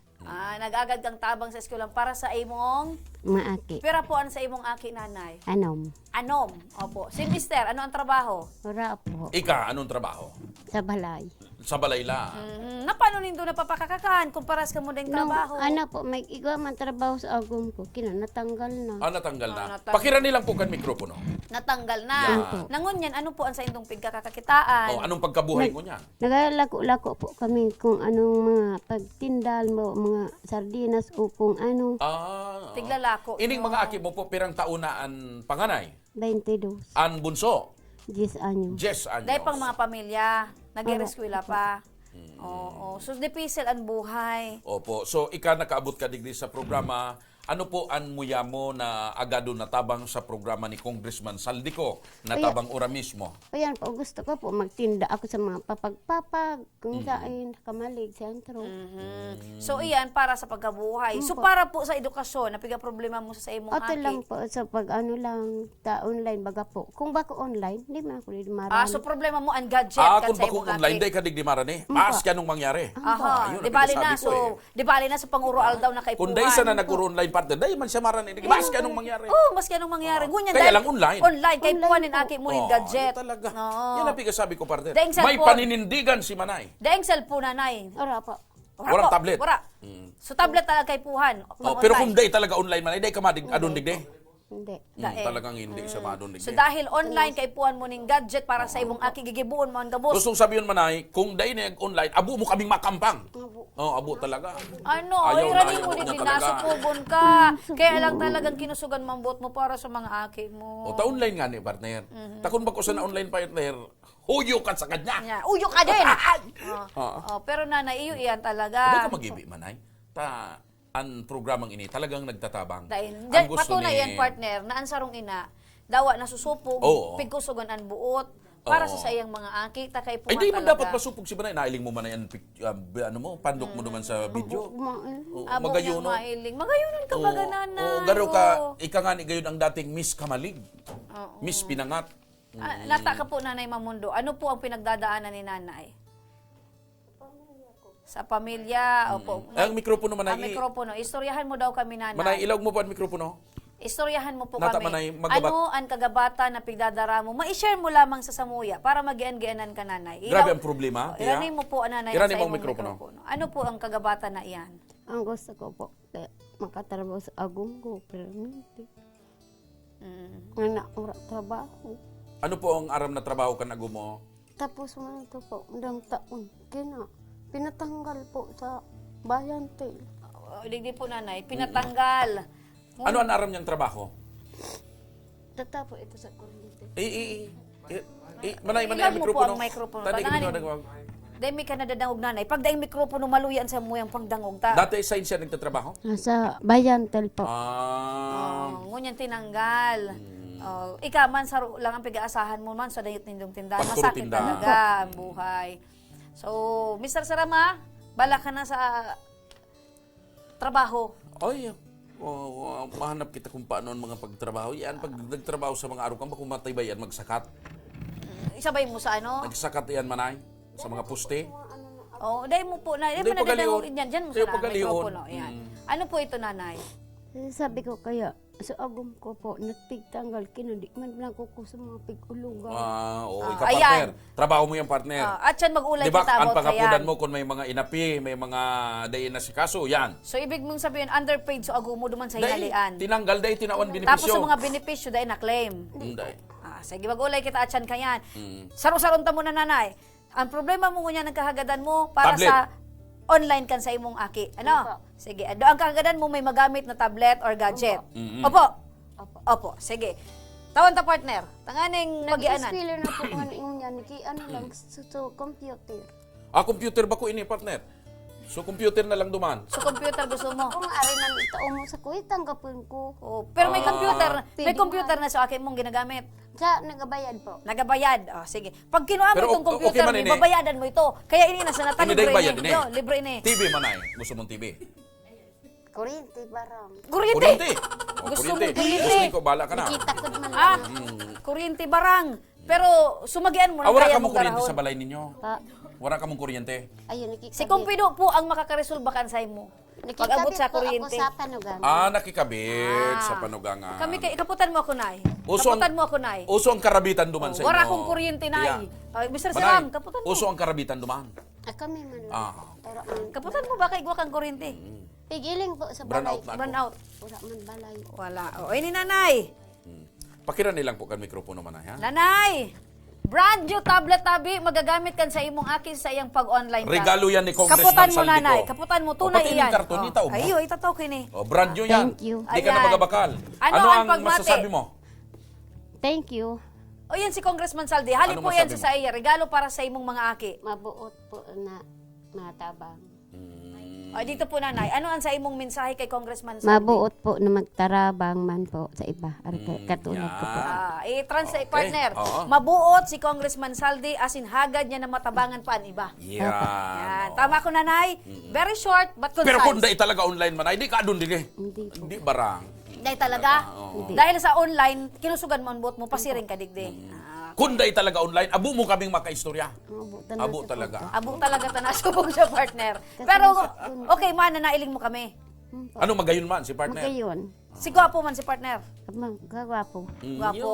Nag-agad kang tabang sa eskwelahan para sa imong Maaki. pera po ang sa imong aki nanay. Anom. Anom. Opo. Si Mister, ano ang trabaho? Ora po. Ika, anong trabaho? Sa balay. Sa balay lang. Na paano nindo napapakakakan kung paras ka mo din trabaho? Ano po, may igwa man trabaho sa agum ko. Natanggal na. Natanggal na. natanggal. Pakirani lang po kan mikropono. Natanggal na. Yan. Nangunyan, ano po ang sa indong pigkakakitaan? Anong pagkabuhay mo niya? Nagalako-lako po kami kung anong mga pagtindal mo, mga sardinas o kung ano. Tiglalako. Ining mga aki mo po, pirang taunaan panganay. 22. An bunso. 10 anyo. 10 anyos. Dahil pang mga pamilya, nag-eskwela pa. Oo. So, dipisil ang buhay. Opo. So, ika nakaabot ka digdi sa programa. Ano po ang muya mo na agado natabang sa programa ni Congressman Saldico natabang ora mismo? Ayan po, gusto ko po magtinda ako sa mga papag-papag, kung saan kamalig, sentro. So, iyan para sa pagkabuhay. So, para po sa edukasyon, napiga problema mo sa imong Ato aki. lang po sa pag-ano lang, online baga po. Kung bako online, hindi man ako rin marami. So, problema mo ang gadget Kung sa bakong imong online, aki. day ka digdi marani. Paas ka nung mangyari. Aha, Ayun, di bali ang na. pinasabi ko So, di bali na sa panguroal daw na kaipuhan. Kung day sa na nag-online partner, day man siya marani. Paas ka nung mangyari. Mas anong mangyari. Ngunyan, Kaya dahil- lang online. Online, kay Online puwanin po. aki mo yung gadget. Talaga. Oo. Yan ang sabi ko, partner. Daing May cellphone. paninindigan si Manay. Daing cellphone nanay. Ora po. Walang po, tablet. Wala. So, tablet talaga kay puhan. Pero kung day talaga online Manay, day ka adon digdi. Hindi. Talagang hindi siya maadon digdi. So, dahil online kay puhan mo ning gadget para sa imong aki gigibuon mo ang gabos. Gustong sabihin Manay, kung day na online, abo mo kaming makampang. Abo talaga. Ano, Ayaw rani na, mo ayaw din na talaga. nasupubon ka. Kaya lang talagang kinusugan mambot mo para sa mga aki mo. Ta-online nga ni partner. Takon ba ko sa na-online partner, huyo ka sa kanya. Yeah. Uyo ka din. Pero nanay, iyo iyan Hindi talaga. ka mag-ibi, Manay. Ang programang ini talagang nagtatabang. Dahil, Ang gusto patunay ni- yan partner, na ang sarong ina, dawa nasusupog, Oo. pigkusugan ang buot, para Oo. sa sayang mga aki, takay Ay, puman di man talaga. dapat masupog si Manay. Nailing mo Manay ang pandok mo naman sa video. Abo Magayon, niyang mailing. Magayunan ka ba ganana? garo ka, ika nga ni gayon ang dating Miss Kamalig. Miss Pinangat. Nata ka po, Nanay Mamundo. Ano po ang pinagdadaanan ni Nanay? Sa pamilya. Opo. Ang mikropono Manay. Ang mikropono. Istoryahan mo daw kami, Nanay. Manay, ilog mo pa ang mikropono. Istoryahan mo po Nata, kami. Manay, magabat. Ano ang kagabata na pigdadara mo? Ma-share mo lamang sa samuya para magian-gianan ka, Nanay. Grabe ang problema. Iranin mo po, Nanay, Iranin sa mo ang imong mikropono. Ano po ang kagabata na iyan? Ang gusto ko po, makatrabaho sa agum ko, permanente. Anak, ora trabaho. Ano po ang aram na trabaho ka nago mo? Tapos man ito po, undang taon, pinatanggal po sa bayante. Digdi po, Nanay. Pinatanggal. Ano ang aram niyang trabaho? Tatapo ito sa kuryente. Manay, Ilan ang mo po mikropono. ang microphone? Tadi ka Tanganin. nagwag. Dahil may ka nadadangog, Nanay. Pag dahil mikropono, maluyan sa mo yung pagdangog ta. Dati sa siya nagtatrabaho? Sa bayantel po. Ngunyan tinanggal. Ika man sa lang ang pag-aasahan mo man sa dayot nindong tindahan. Pagturo Masakit tindahan. talaga ang buhay. So, Mr. Sarama, bala ka na sa trabaho. Ay, mahanap kita kung paano ang mga pagtrabaho. Yan, pag nagtrabaho sa mga araw kang kung matay ba yan, magsakat. Isabay mo sa ano? Nagsakat yan, Manay, sa mga poste. Dahil mo po, Nanay. Dahil Hindi, mo pagalion. nadadangogin yan. Diyan mo Hindi, sa pagalion. mikropono. Yan. Ano po ito, Nanay? Sabi ko kaya, sa agum ko po, nagpigtanggal, kinudi man lang ko sa mga pig-ulugan. Ikaw ayan. partner. Trabaho mo yung partner. At yan mag-ulay Diba, kita ang about sa pangapudan yan. mo kung may mga inapi, may mga dayin na si kaso, yan. So, ibig mong sabihin, underpaid so agumo duman sa hinalian. Tinanggal dahi, tinawan Tapos benepisyo. sa mga benepisyo, dahil na-claim. Hindi. Sige, mag-ulay kita at yan kayan. Saro-saron ta muna, Nanay. Ang problema mo ngunya ng kahagadan mo para Tablet. sa online kan sa imong aki. Ano? Sige. Ang kahagadan mo may magamit na tablet or gadget. Opo. Opo. Sige. Tawan ta, partner. Tanganing magianan. Nag-ispilo na po kung ano yung yan, ano lang, sa computer. Computer ba ko ini, partner? So computer na lang duman. So computer gusto mo. Kung ari nang itaong mo sa kuy, tanggapin ko. Oh, pero may computer, may pwede computer na sa akin mong ginagamit. Sa nagabayad po. Nagabayad. Oh, sige. Pag kinuha mo Pero itong okay computer, man may ini. babayadan mo ito. Kaya ini na sa nata, Ini libre day bayad ini. ini. Yo, libre ini. TV man ay. Gusto mong TV. Kuryente barang. Kuryente. Kuryente. Oh, Gusto mo kuryente. kuryente. Gusto ko, bala ka na. Kita ko man Ah, lang. kuryente barang. Pero sumagian mo na Wala kaya ka mong mong kuryente garahon. sa balay ninyo. Pa, Wala ka mong kuryente. ayun, nakikabit. Si Kumpido po ang makakaresolba kan sa imo. Pag-abot sa po ako kuryente. sa panugang. Nakikabit sa panugangan. Kami kay kaputan mo ako nay. Uso ang- Kaputan mo ako nay. Uso ang karabitan duman sa inyo. Wala akong kuryente nay. Mr. Manay, Siram, kaputan mo. Uso ang karabitan duman. Kami man lang. Ah. Ora man. Kaputan mo ba kay gwa kang kuryente? Pigiling po sa Burn balay. out na Burn ako. out. Ora man balay. Wala. O, ini nanay. Pakiran nilang po kan mikropono man ay, ha? Nanay. Brand new tablet tabi magagamit kan sa imong akin sa iyang pag-online ka. Regalo yan ni Congressman Kaputan mo Saldico. nanay, kaputan mo tunay pati iyan. yung karton, itaw mo. Ayo, itataw kini. Oh, brand new yan. Thank you. Hindi ka na Ayan. magabakal. Ano ang ang pagmati? masasabi mo? Thank you. O yan si Congressman Saldi. Hali Ano po yan masabi sa iya. Regalo para sa imong mga aki. Mabuot po na matabang. O dito po nanay, ano ang sa imong mensahe kay Congressman Saldi? Mabuot po na magtarabang man po sa iba. Katulad ko po. I-translate Okay. partner. Oo. Mabuot si Congressman Saldi asin hagad niya na matabangan pa ang iba. Yan. Yan. oh. Tama ko nanay. Very short but concise. Pero kung dahil talaga online man ay, di ka doon din eh. Hindi po. Hindi barang. Dahil talaga. Oo. Dahil sa online, kinusugan mo ang buot mo, pasiring ka digdi. Kung dahil talaga online, abo mo kaming makaistorya. Mabuot na Abo sa talaga. Abong talaga tanasubong siya partner. Pero okay man, nanailing mo kami. Ano magayon man si partner? Magayon. Si Gwapo man si partner. Gagwapo. Gwapo.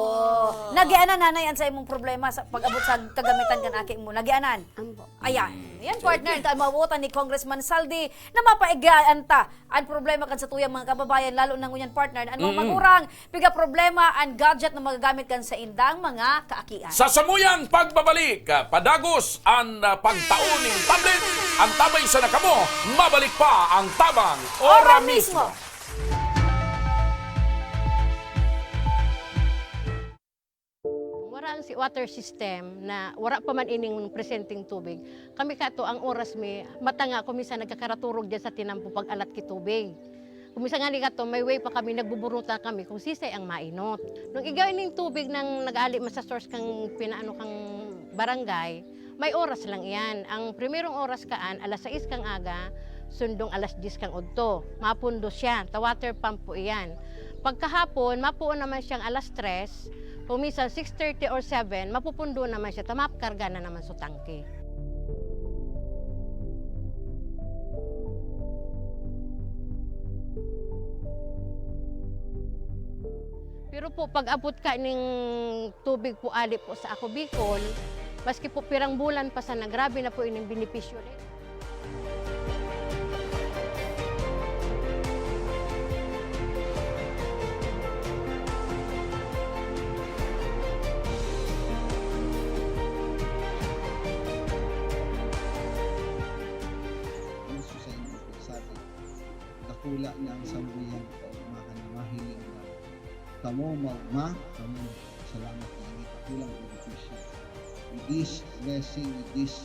Nagianan nanay ang sa imong problema sa pag-abot sa kagamitan kan aki mo. Nagianan. Ambo. Ayan. Yan partner, ka mabutan ni Congressman Saldi na mapaigaan ta ang problema kan sa tuyang mga kababayan lalo na ngunyan partner ano magurang piga problema ang gadget na magagamit kan sa indang mga kaakian. Sa samuyang pagbabalik, padagos ang pagtauning tablet, ang tabay sa nakamo, mabalik pa ang tabang ora mismo. Wala ang si water system na wala pa man ining presenting tubig. Kami kato ang oras mi matanga kumisa nagkakaraturog diyan sa tinampo pag alat ki tubig. Kumisa nga ni kato may way pa kami nagbuburuta kami kung sisay ang mainot. Nung igawin ning tubig nang nag-ali sa source kang pinaano kang barangay, may oras lang iyan. Ang primerong oras kaan alas 6 kang aga, sundong alas 10 kang udto. Mapundo siya, ta water pump po iyan. Pagkahapon, mapuon naman siyang alas 3, kung minsan 6:30 or 7, mapupundo naman siya, tamapkarga na naman sa tangke. Pero po, pag abot ka ng tubig po ali po sa ako Bicol, maski po pirang bulan pa sana, grabe na po ining benepisyo rin. Gusto sa inyo po sabi, dakula na ang sambuyan ko, mahiling na. Kamo maugma, kamo salamat na ini kakulang benepisyo. With this blessing, with this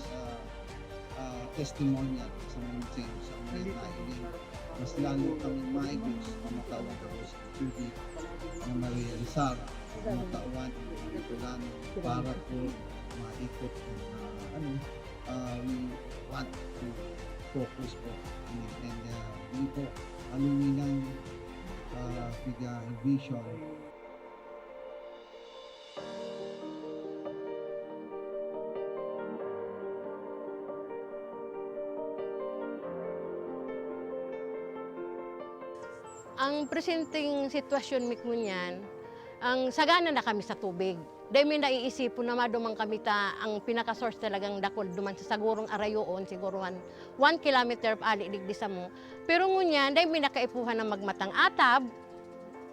testimonial sa mga sa mga nailing, mas lalo kami maigos na matawag ako sa tubig na ma-realizar, na matawan ang itulan para po maikot we want to focus po and we po aluminang piga vision. Ang presenting sitwasyon mi kunyan, ang sagana na kami sa tubig. Dahil may naiisipon na madumang kami ta, ang pinaka-source talagang dakol duman sa sagurong arayoon, siguro 1 kilometer ali digdi sa mo. Pero ngunyan, dahil may nakaipuhan ng magmatang atab,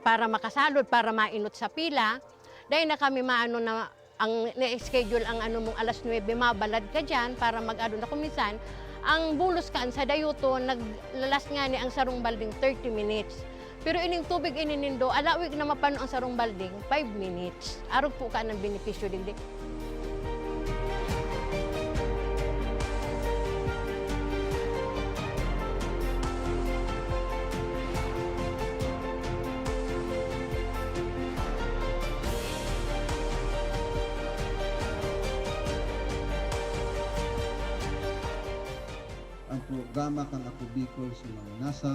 para makasalod, para mainot sa pila, dahil na kami maano na, ang na-schedule ang ano mong alas 9, mabalad ka dyan para mag-ano na kuminsan, ang bulos kaan sa dayuto, naglalas nga ni ang sarong balding 30 minutes. Pero ining tubig ininindo, alawig na mapano ang sarong balding, 5 minutes. Arog po ka ng benepisyo digdi. programa kang Ako Bicol sa mga nasa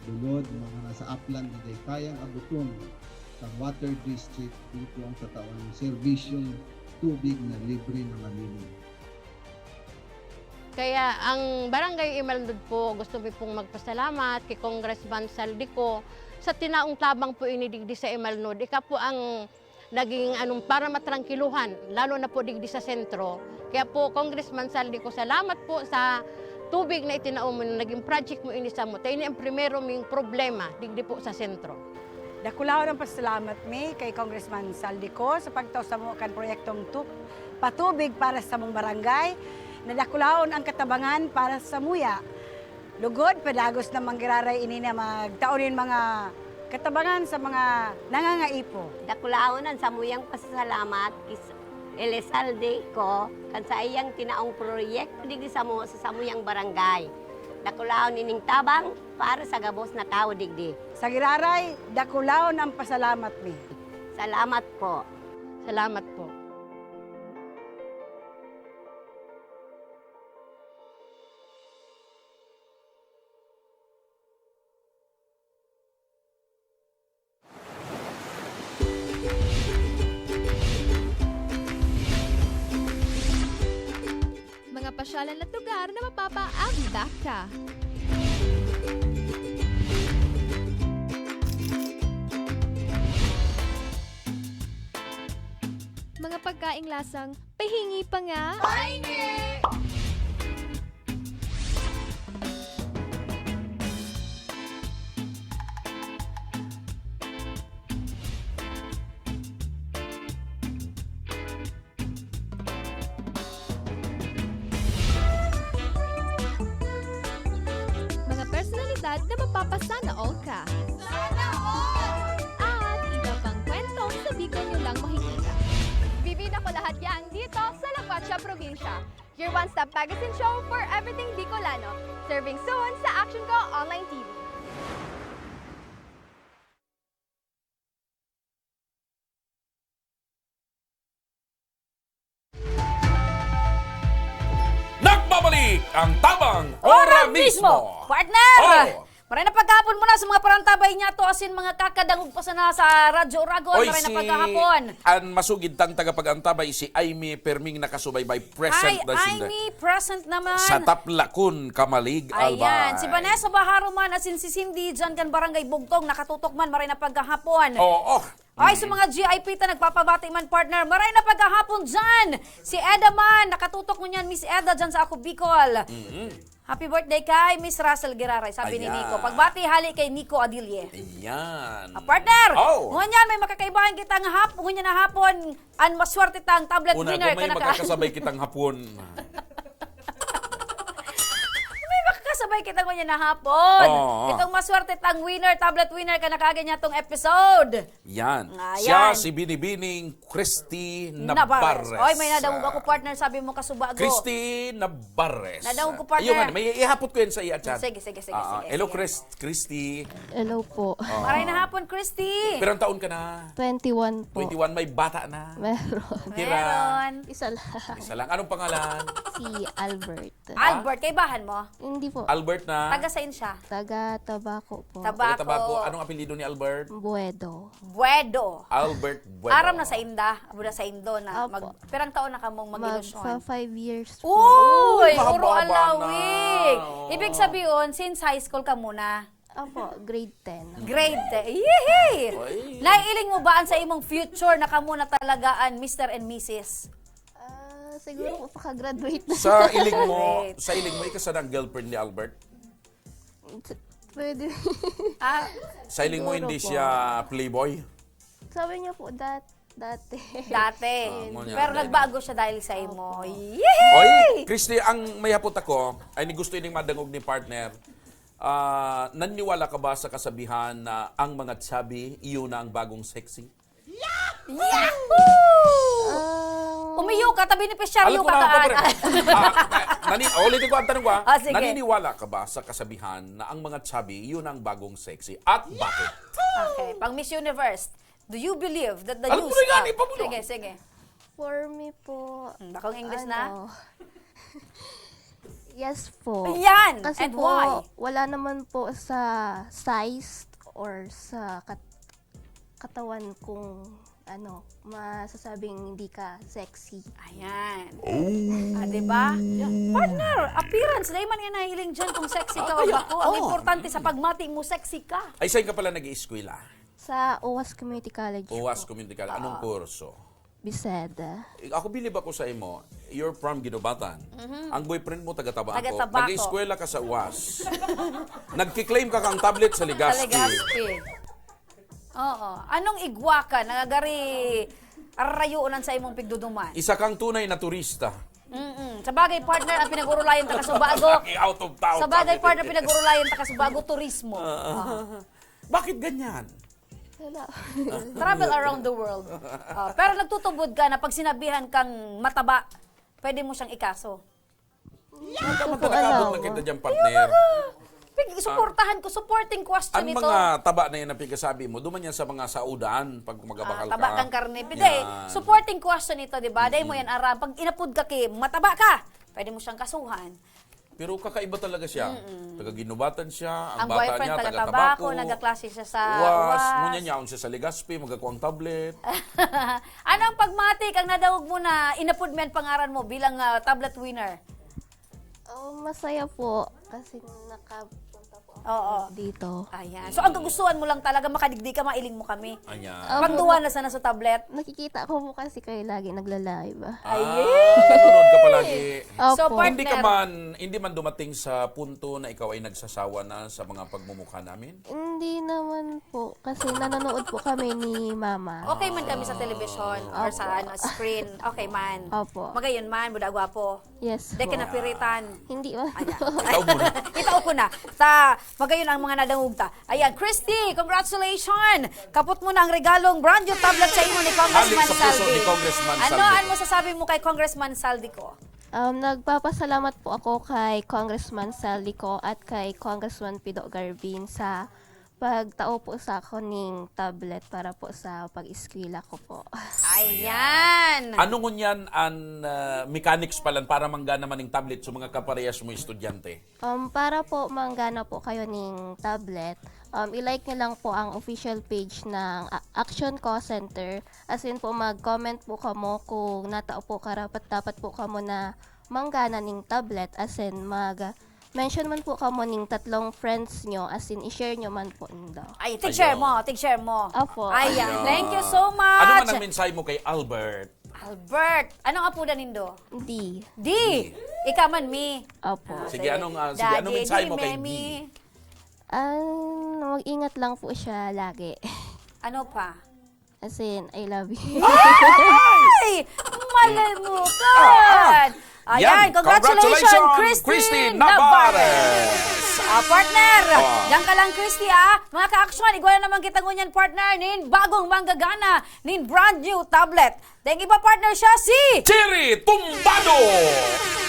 dulod, mga nasa upland na day kayang abuton sa water district dito ang katawan ng serbisyong tubig na libre na malinis. Kaya ang Barangay Imalnod po, gusto ko pong magpasalamat kay Congressman Saldico sa tinaong tabang po inidigdi sa Imalnod. Ika po ang naging para matrangkiluhan, lalo na po digdi sa sentro. Kaya po, Congressman Saldico, salamat po sa tubig na itinaon mo, naging project mo inisa mo. Tayo ni ang primero ming problema, digdi po sa sentro. Dakulaw ng pasalamat mi kay Congressman Saldico sa pagtaw sa mga kan proyektong patubig para sa mong barangay. Nadakulaon ang katabangan para sa muya. Lugod, pedagos na manggiraray ini na magtaonin mga katabangan sa mga nangangaipo. Dakulaonan sa muyang pasasalamat kis Elizalde ko kan sa iyang tinaong proyekto digdi sa samuyang barangay. Dakulaon ining tabang para sa gabos na tao digdi. Sa giraray, dakulaon ang pasalamat mi. Salamat po. Salamat po. Mga pasyalan at lugar na mapapa-abdak ka. Mga pagkaing lasang pahingi pa nga. Pahingi! Mga personalidad na mapapasana all ka. Sana all! At iba pang kwentong sa Bicol nyo lang makikita. Bibida ko lahat yan dito sa La Cuacha Provincia. Your one-stop magazine show for everything Bicolano. Serving soon sa Action Ko Online TV. Nagbabalik ang Tabang Ora Mismo! Partner! Oh. Maray na pagkahapon muna sa mga parantabay niya to asin mga kakadangog pa sana sa Radyo Oragon. Oy, Maray na pagkahapon. Ang masugid tang tagapag-antabay si Aimee Perming nakasubaybay present Ay, na sinda. Aimee, present naman. Sa Taplakun, Kamalig, Albay. Ayan, si Vanessa Baharo man asin si Cindy dyan kan Barangay Bugtong nakatutok man maray na pagkahapon. Oo. Ay, sa mga GIP ta nagpapabati man partner, maray na pagkahapon dyan. Si Eda man, nakatutok mo niyan, Miss Eda dyan sa Ako Bicol. Happy birthday kay Miss Russell Giraray, sabi ni Ayan. Nico. Pagbati hali kay Nico Adilye. Ayan. Partner, Oh. ngunyan may makakaibahan kitang hapon, ngunyan na hapon, an maswerte tang tablet Una, winner kung may ka magkakasabay kitang hapon. Sabay kita ngunyan na hapon. Oo. Itong maswerte tang winner, tablet winner ka nakaganya tong episode. Yan. Ayan. Siya si Binibining Christy Navarres. Oy, may nadawog ako partner, sabi mo kasubago. Christy Navarres. Nadawog ko, partner. Ayun man, may ihapot ko yan sa iya chat. Sige. Hello, sige. Christy. Hello po. Maray na hapon, Christy. Pero ang taon ka na? 21 po. 21, may bata na. Meron. Meron. Isa lang. Isa lang. Anong pangalan? Si Albert. Albert, kay bahan mo? Hindi po. Albert na. Taga sain siya? Taga Tabaco po. Taga Tabako. Tabaco. Anong apelyido ni Albert? Buedo. Buedo. Albert Bueno. Aram na sa Inda, abo na sa Indo na. Opo. Perang taon na ka mong mag-ilusyon. Magsa 5 years po. Uy, mahaba uro na. alawig. Oo. Ibig sabihin, since high school ka muna, Opo, grade 10. grade 10. Yehey! Oy. Naiiling mo ba sa imong future na kamo na talagaan Mr. and Mrs.? Siguro po pakagraduate na. Sa iling mo, Great. ikasa ng girlfriend ni Albert? Pwede. Ah, Sa iling mo, Siguro hindi po. siya playboy? Sabi niya po, dati. dati. mo niya, Pero dahil- nagbago siya dahil sa imo. Oy, Yehey! Christy, ang may hapot ako, ay ni gusto ining madangog ni partner, naniwala ka ba sa kasabihan na ang mga tsabi, iyon na ang bagong sexy? Yahoo! Umiyo ka, tabi ni Pesyaryo ka kaan. Ulitin ko ang tanong ko, Sige. naniniwala ka ba sa kasabihan na ang mga tsabi, iyon ang bagong sexy? At bakit? Okay, pang Miss Universe, do you believe that the Alam news... mo na yan, ipabulo. Sige. For me po, Bakong English na? Yes po. Ayan! Kasi And po, why? wala naman po sa size or sa katawan kung masasabing hindi ka sexy. Ayan. Diba? Partner, appearance. Dahil man yan nahiling dyan kung sexy ka o bako. Ang importante sa pagmati mo, sexy ka. Ay, saan ka pala nag-i-eskwela? Sa OWAS Community College UWAS po. Community College. Anong kurso? Biseda. Ako bilib ako sa imo, you're from Ginobatan. Ang boyfriend mo taga-Tabaco. Taga-Tabaco. Nag-eskwela ka sa UWAS. Nagkiklaim ka kang tablet sa Legazpi. Legazpi. Oo. Anong igwa ka? Nagagari arayuunan sa imong pigduduman. Isa kang tunay na turista. Sa bagay, partner, ang pinag-urulayan ta Kasubago. Out of town. Sa bagay, partner, pinag-urulayan ta Kasubago, turismo. Bakit ganyan? Wala. Travel around the world. Pero nagtutubod ka na pag sinabihan kang mataba, pwede mo siyang ikaso. Saan ka magkakabot na kita dyan, partner? Suportahan ko, supporting question Ang ito. mga taba na yan ang pinasabi mo, duman yan sa mga saudan pag magabakal ka. Taba kang karne. Pwede, supporting question ito, di ba? Dahil mo yan aram. Pag inapod ka mataba ka, pwede mo siyang kasuhan. Pero kakaiba talaga siya. Taga-Ginobatan siya, Ang bata boyfriend niya, taga-Tabaco, taga-Tabaco. nagaklase siya sa UWAS. UWAS. Ngunyan niya siya sa Legazpi, magkakuang tablet. Anong pagmatik ang nadawag mo na inapod mo yan pangaran mo bilang tablet winner? Masaya po kasi nakapunta po Oo. dito. Ayan. So, ang kagustuhan mo lang talaga, makadigdi ka, mailing mo kami. Ayan. Pagduwa na sana sa tablet. Nakikita ko po kasi kayo lagi nagla-live. Nanonood ka palagi. So, Opo. partner, Hindi man dumating sa punto na ikaw ay nagsasawa na sa mga pagmumukha namin? Hindi naman po kasi nanonood po kami ni Mama. okay man kami sa television or sa screen. Okay man. Opo. Magayon man, buda gwapo. Yes Di po. ka napiritan. Hindi man. Ikaw muna. Itaw ko na. Magayon ang mga nadangugta. Ayan, Christy, congratulations! Kapot mo na ang regalong brand new tablet sa imo ni Congressman Halik sa puso Saldi. ni Congressman Ano Saldi. ang masasabi mo kay Congressman Saldi ko? Nagpapasalamat po ako kay Congressman Saldico at kay Congressman Pido Garbin sa pagtao po sa ako ning tablet para po sa pag-eskwela ko po. Ayan! Ano ngunyan ang mechanics palan para manggana man ng tablet sa mga kaparehas mo estudyante? Para po manggana po kayo ning tablet, i-like nyo lang po ang official page ng Action Call Center. As in po, mag-comment po kamo kung natao po karapat-dapat po kamo na manggana ning tablet. As in, mention man po kamo ning 3 friends nyo. As in, i-share nyo man po nindo. Ay, tig-share mo, tig-share mo. Opo. Ayan, thank you so much. Ano man ang mensahe mo kay Albert? Albert, anong apuda nindo? D. D. Ikaw man, mi. Opo. Sige, anong mensahe mo kay D? Mag-ingat lang po siya lagi. Ano pa? As in, I love you. Ay! Malimutan! Ayan, Yan, congratulations, Christy Navarez! Navarez! Partner! Diyan ka lang, Christy, Mga ka-action, igual naman kita ngunyan, partner, nin bagong manggagana, nin brand new tablet. Dahil iba, partner siya, si... Cherry Tumbado!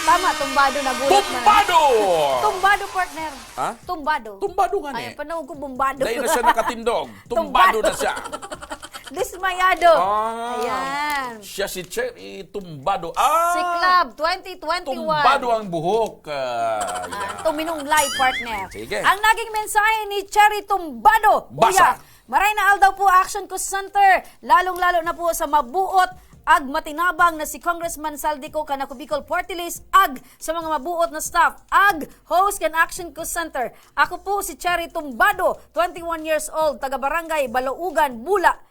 Tama, tumbado na gulat na. Tumbado! Tumbado, partner. Ha? Tumbado. Tumbado nga Ay, ni. panahon ko bumbado. Dahil na siya nakatindog. Tumbado na siya. Dismayado. Ah, Ayan. Siya si Cherry Tumbado. Si Club 2021. Tumbado ang buhok. Yan. Tuminong live, partner. Sige. Ang naging mensahe ni Cherry Tumbado. Basa. Maray na aldaw po Action Call Center. Lalong-lalo na po sa mabuot ag matinabang na si Congressman Saldico kanako Bicol Party List ag sa mga mabuot na staff ag host kan Action Call Center. Ako po si Cherry Tumbado, 21 years old, taga Barangay Balougan, Bula,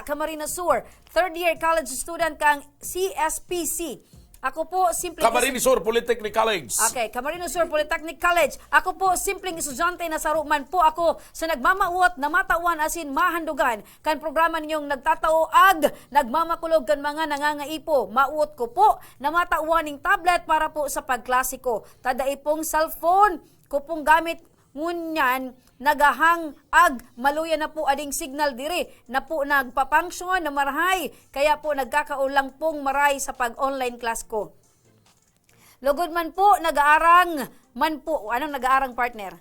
Camarines Sur. Third year college student kang CSPC. Ako po simpleng Camarines Sur Polytechnic College. Okay, Camarines Sur Polytechnic College. Ako po simpleng estudyante na saruman po ako sa nagmamauot na matawan asin mahandugan kan programa ninyong nagtatao ag nagmamakulog kan mga nangangaipo. Mauot ko po na matauan ning tablet para po sa pagklasiko. Tadai pong cellphone ko pong gamit ngunyan nagahang ag maluya na po ading signal diri na po nagpapangsyon na marahay kaya po nagkakaulang pong maray sa pag-online class ko. Lugod man po nag-aarang man po, anong nag-aarang partner?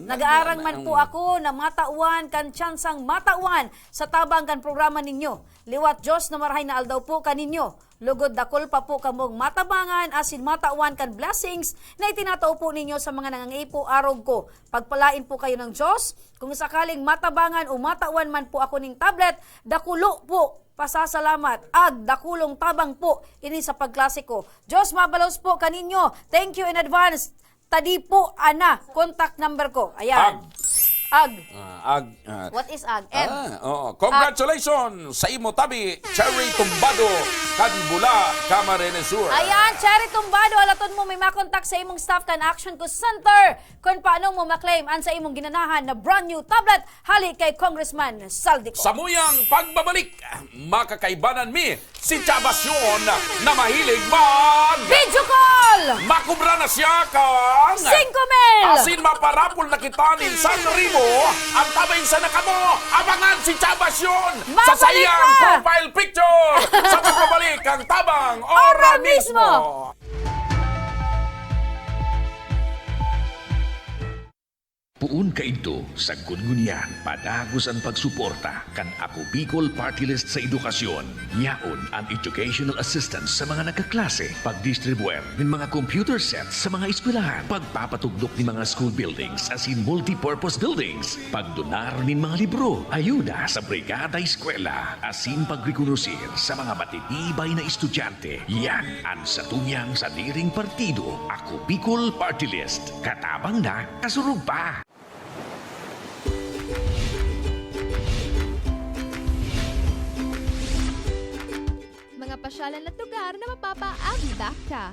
Nag-aarang man po ako na matauan kan tsansang matauan sa tabang kan programa ninyo. Liwat Diyos na marahay na aldaw po kaninyo. Lugod dakol pa po kamong matabangan asin matauan kan blessings na itinatao po ninyo sa mga nangangipo arog ko. Pagpalain po kayo ng Diyos. Kung sakaling matabangan o matauan man po ako ning tablet, dakulo po pasasalamat ag dakulong tabang po ini sa pagklase ko. Diyos mabalos po kaninyo. Thank you in advance. Tadi po, ana, contact number ko. Ayan. Ag. What is ag? Congratulations sa imo tabi, Cherry Tumbado, Kanbula, Camarines Sur. Ayan, Cherry Tumbado, alaton mo may makontak sa imong staff kan Action ko Center kung paano mo maklaim an sa imong ginanahan na brand new tablet hali kay Congressman Saldico. Sa muyang pagbabalik, makakaibanan mi si Chabasyon na mahilig mag... Video call! Makubra na siya kang... 5,000! Asin maparapol na kita ni San Rimo ang tabay sa nakamo. Abangan si Chabasyon sa sayang profile picture sa pagbabalik ang tabang ora mismo. Puun kaidto sa Gudgunyan, padagos ang pagsuporta kan Ako Bicol Party List sa edukasyon. Yaon ang educational assistance sa mga nagkaklase, pagdistribuer ng mga computer sets sa mga eskwelahan, pagpapatugdok ng mga school buildings as in multi-purpose buildings, pagdonar ng mga libro, ayuda sa brigada eskwela, as in pagrekonosir sa mga matitibay na estudyante. Yan ang satunyang sa diring partido, Ako Bicol Party List. Katabang na, kasurug pa. Mga pasyalan at lugar na mapapaambak ka.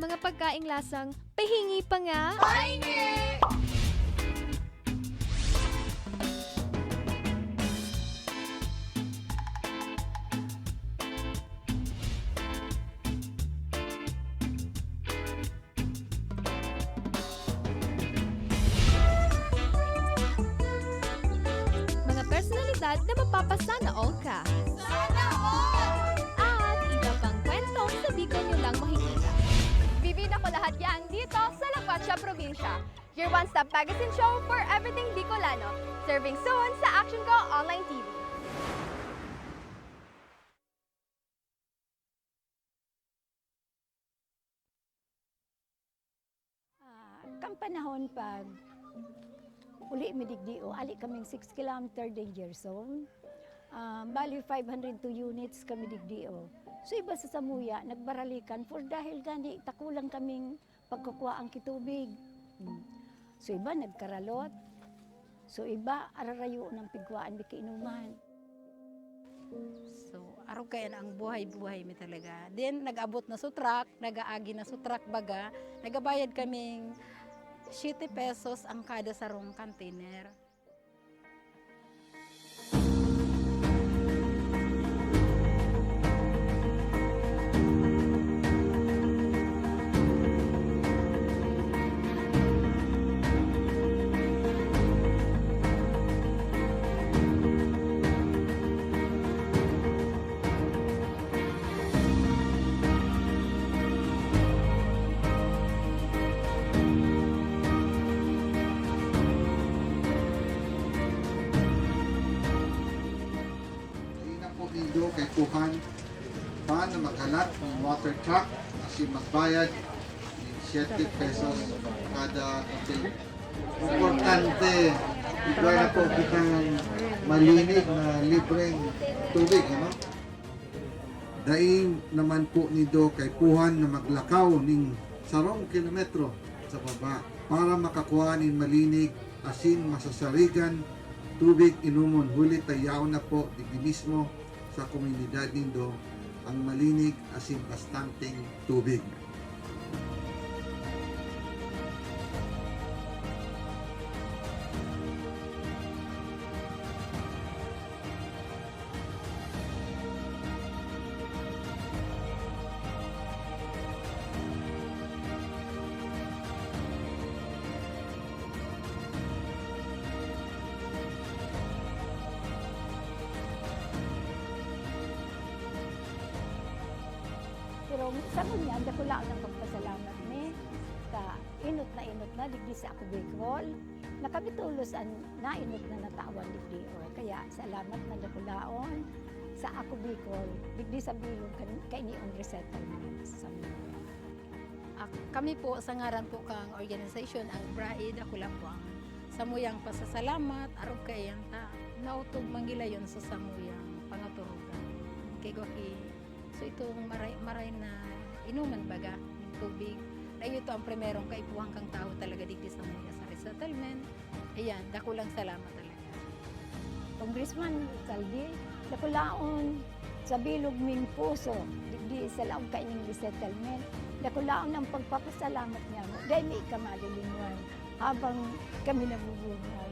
Mga pagkaing lasang pahingi pa nga. Pahingi! Personalidad na mapapasana all ka. Sana all! At iba pang kwento sa Bicol nyo lang makikita. Bibida ko lahat yan dito sa La Cuacha Provincia. Your one-stop magazine show for everything Bicolano. Serving soon sa Action Ko Online TV. Kampanahon pag uli midigdio, ali kaming 6 kilometer danger zone. Bali 502 units kami digdio. So iba sa Samuya, nagbaralikan for dahil gani takulang kaming pagkukuha ang kitubig. So iba nagkaralot. So iba ararayo ng pigkuhaan bikiinuman. So, araw kaya ang buhay-buhay mi talaga. Then, nag-abot na sutrak, nag-aagi na sutrak baga, nagabayad kaming 7 pesos ang kada sarong container. Kay Kuhan paano maghalat ng water truck kasi magbayad ng 7 pesos kada container. Importante, ito na po kitang malinig na libreng tubig. Ano? Daing naman po nido kay Kuhan na maglakaw ng 10 kilometro sa baba para makakuha ng malinig asin masasarigan tubig inumon huli tayaw na po digdi mismo sa komunidad nindo ang malinig asin bastanteng tubig. sa kunya, dakula ang pagpasalamat ni ka inot na digdi sa ako Bicol. Nakabitulos ang nainot na natawan digdi o. Kaya salamat na dakulaon sa ako Bicol, digdi sa bilog kainiong resettlement sa mga. Kami po sa ngaran po kang organisasyon ang BRAID, ako lang po ang samuyang pasasalamat arog kayan ta nautog manggilayon sa samuyang pangaturugan kay Goki. So itong maray na inuman baga ng tubig na ito ang primerong kaipuhang kang tao talaga dito sa mga sa resettlement. Ayan, dako lang salamat talaga. Congressman Saldi, dakulaon sa bilog ming puso, digdi sa laong kaining resettlement, dakulaon ang pagpapasalamat niya mo. Dahil may ikamalilingwan habang kami nabubuhay.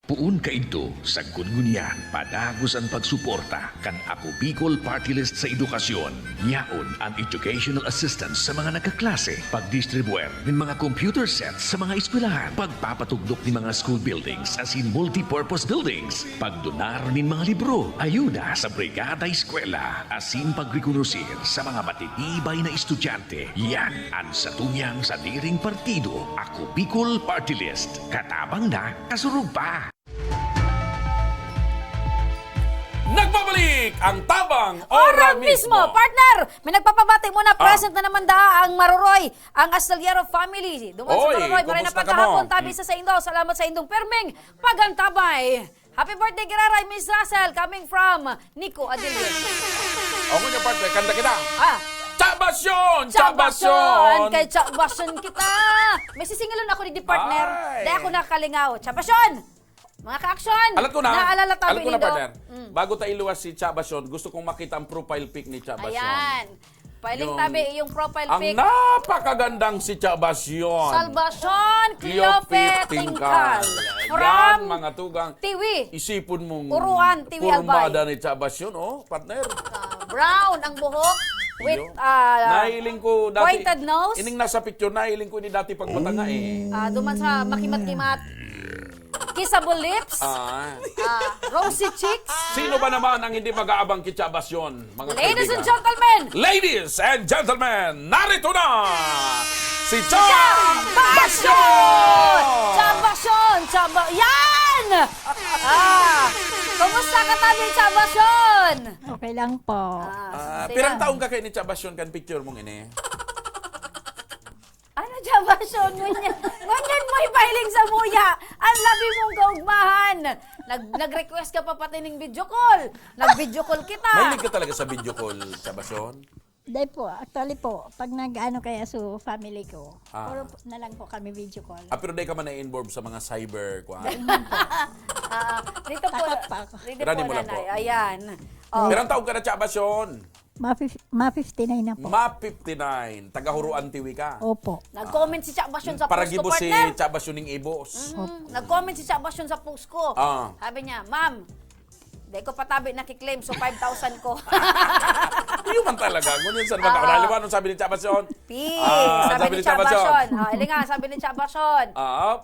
Puun kaidto sa Gudgunian padagos ang pagsuporta kan Ako Bicol Party List sa edukasyon. Yaon ang educational assistance sa mga nagkaklase, pagdistribuer ng mga computer sets sa mga eskwelahan, pagpapatugdok ng mga school buildings as in multi-purpose buildings, pagdonar ng mga libro, ayuda sa brigada eskwela, asin pagrekonosir sa mga matitibay na estudyante. Yan ang satuyang sa diring partido, Ako Bicol Party List. Katabang na, kasurug pa! Nagbabalik ang Tabang Ora mismo, partner! May nagpapabati muna, present na naman ang Maruroy, ang Astillero family. Duman sa Oy, Maruroy, maray na kumusta ka pagkahapon, mo? tabi sa Indo. Salamat sa Indong Perming, pagantabay. Happy birthday, Giraray, Miss Russell, coming from Nico Adilio. Ako niya partner, kanda kita. Chabasyon! Chabasyon! Kay Chabasyon kita! May sisingalon ako ni partner. Ay. Dahil ako nakalingaw. Chabasyon! Mga ka-action! Alam ko na. Naalala tabi Alam ko na, nindo. partner. Bago tayo iluwas si Chabasyon, gusto kong makita ang profile pic ni Chabasyon. Ayan. Pailing Yung- tabi, yung profile Ang pic. napakagandang si Chabasyon. Salvacion Cleope Tingkal. Yan, From mga tugang. Tiwi. Isipon mong Uruan, Tiwi pormada ni Chabasyon, oh, partner. Brown ang buhok with Iyo. Nahiling ko dati. pointed nose. Ining nasa picture, nahiling ko ni dati pagbatanga eh. Duman sa makimat-kimat. Kissable lips. Rosy cheeks. Sino ba naman ang hindi mag-aabang kay Chabasyon, mga Ladies and kaibigan? gentlemen, Ladies and gentlemen, narito na si Chabasyon! Chabasyon! Chabasyon! Yan! Kumusta ka tabi, Chabasyon? Okay lang po. Pirang taong ka kayo ni Chabasyon kan picture mong ini? Ano, Chabasyon? Ngunyan mo ipahiling sa muya. Ang labi mong kaugmahan. Nag-request ka pa pati ng video call. Nag-video call kita. Mahilig ka talaga sa video call, Chabasyon? Dahil po, actually po, pag nag-ano kaya sa family ko, Ah. puro po na lang po kami video call. Pero di ka man na-involve sa mga cyber, kuha. Dito po, Takot pa ako. dito Rani po, mo lang po. nanay. Ayan. Oh. Pirang taong ka na, Chabasyon? Ma-59 na po. Ma-59. Taga-Huruan Tiwi ka. Opo. Nag-comment si Chabasyon sa Para post ko, gibo si partner. Chabasyon ng Ibos. Nag-comment si Chabasyon sa post ko. Ah. Sabi niya, Ma'am, di ko patabi nakiklaim, so 5,000 ko. Hindi man talaga. Ngunyan saan magkaunali mo? Anong sabi ni Chabasyon? Peace, sabi ni Chabasyon. Ili nga, sabi ni Chabasyon.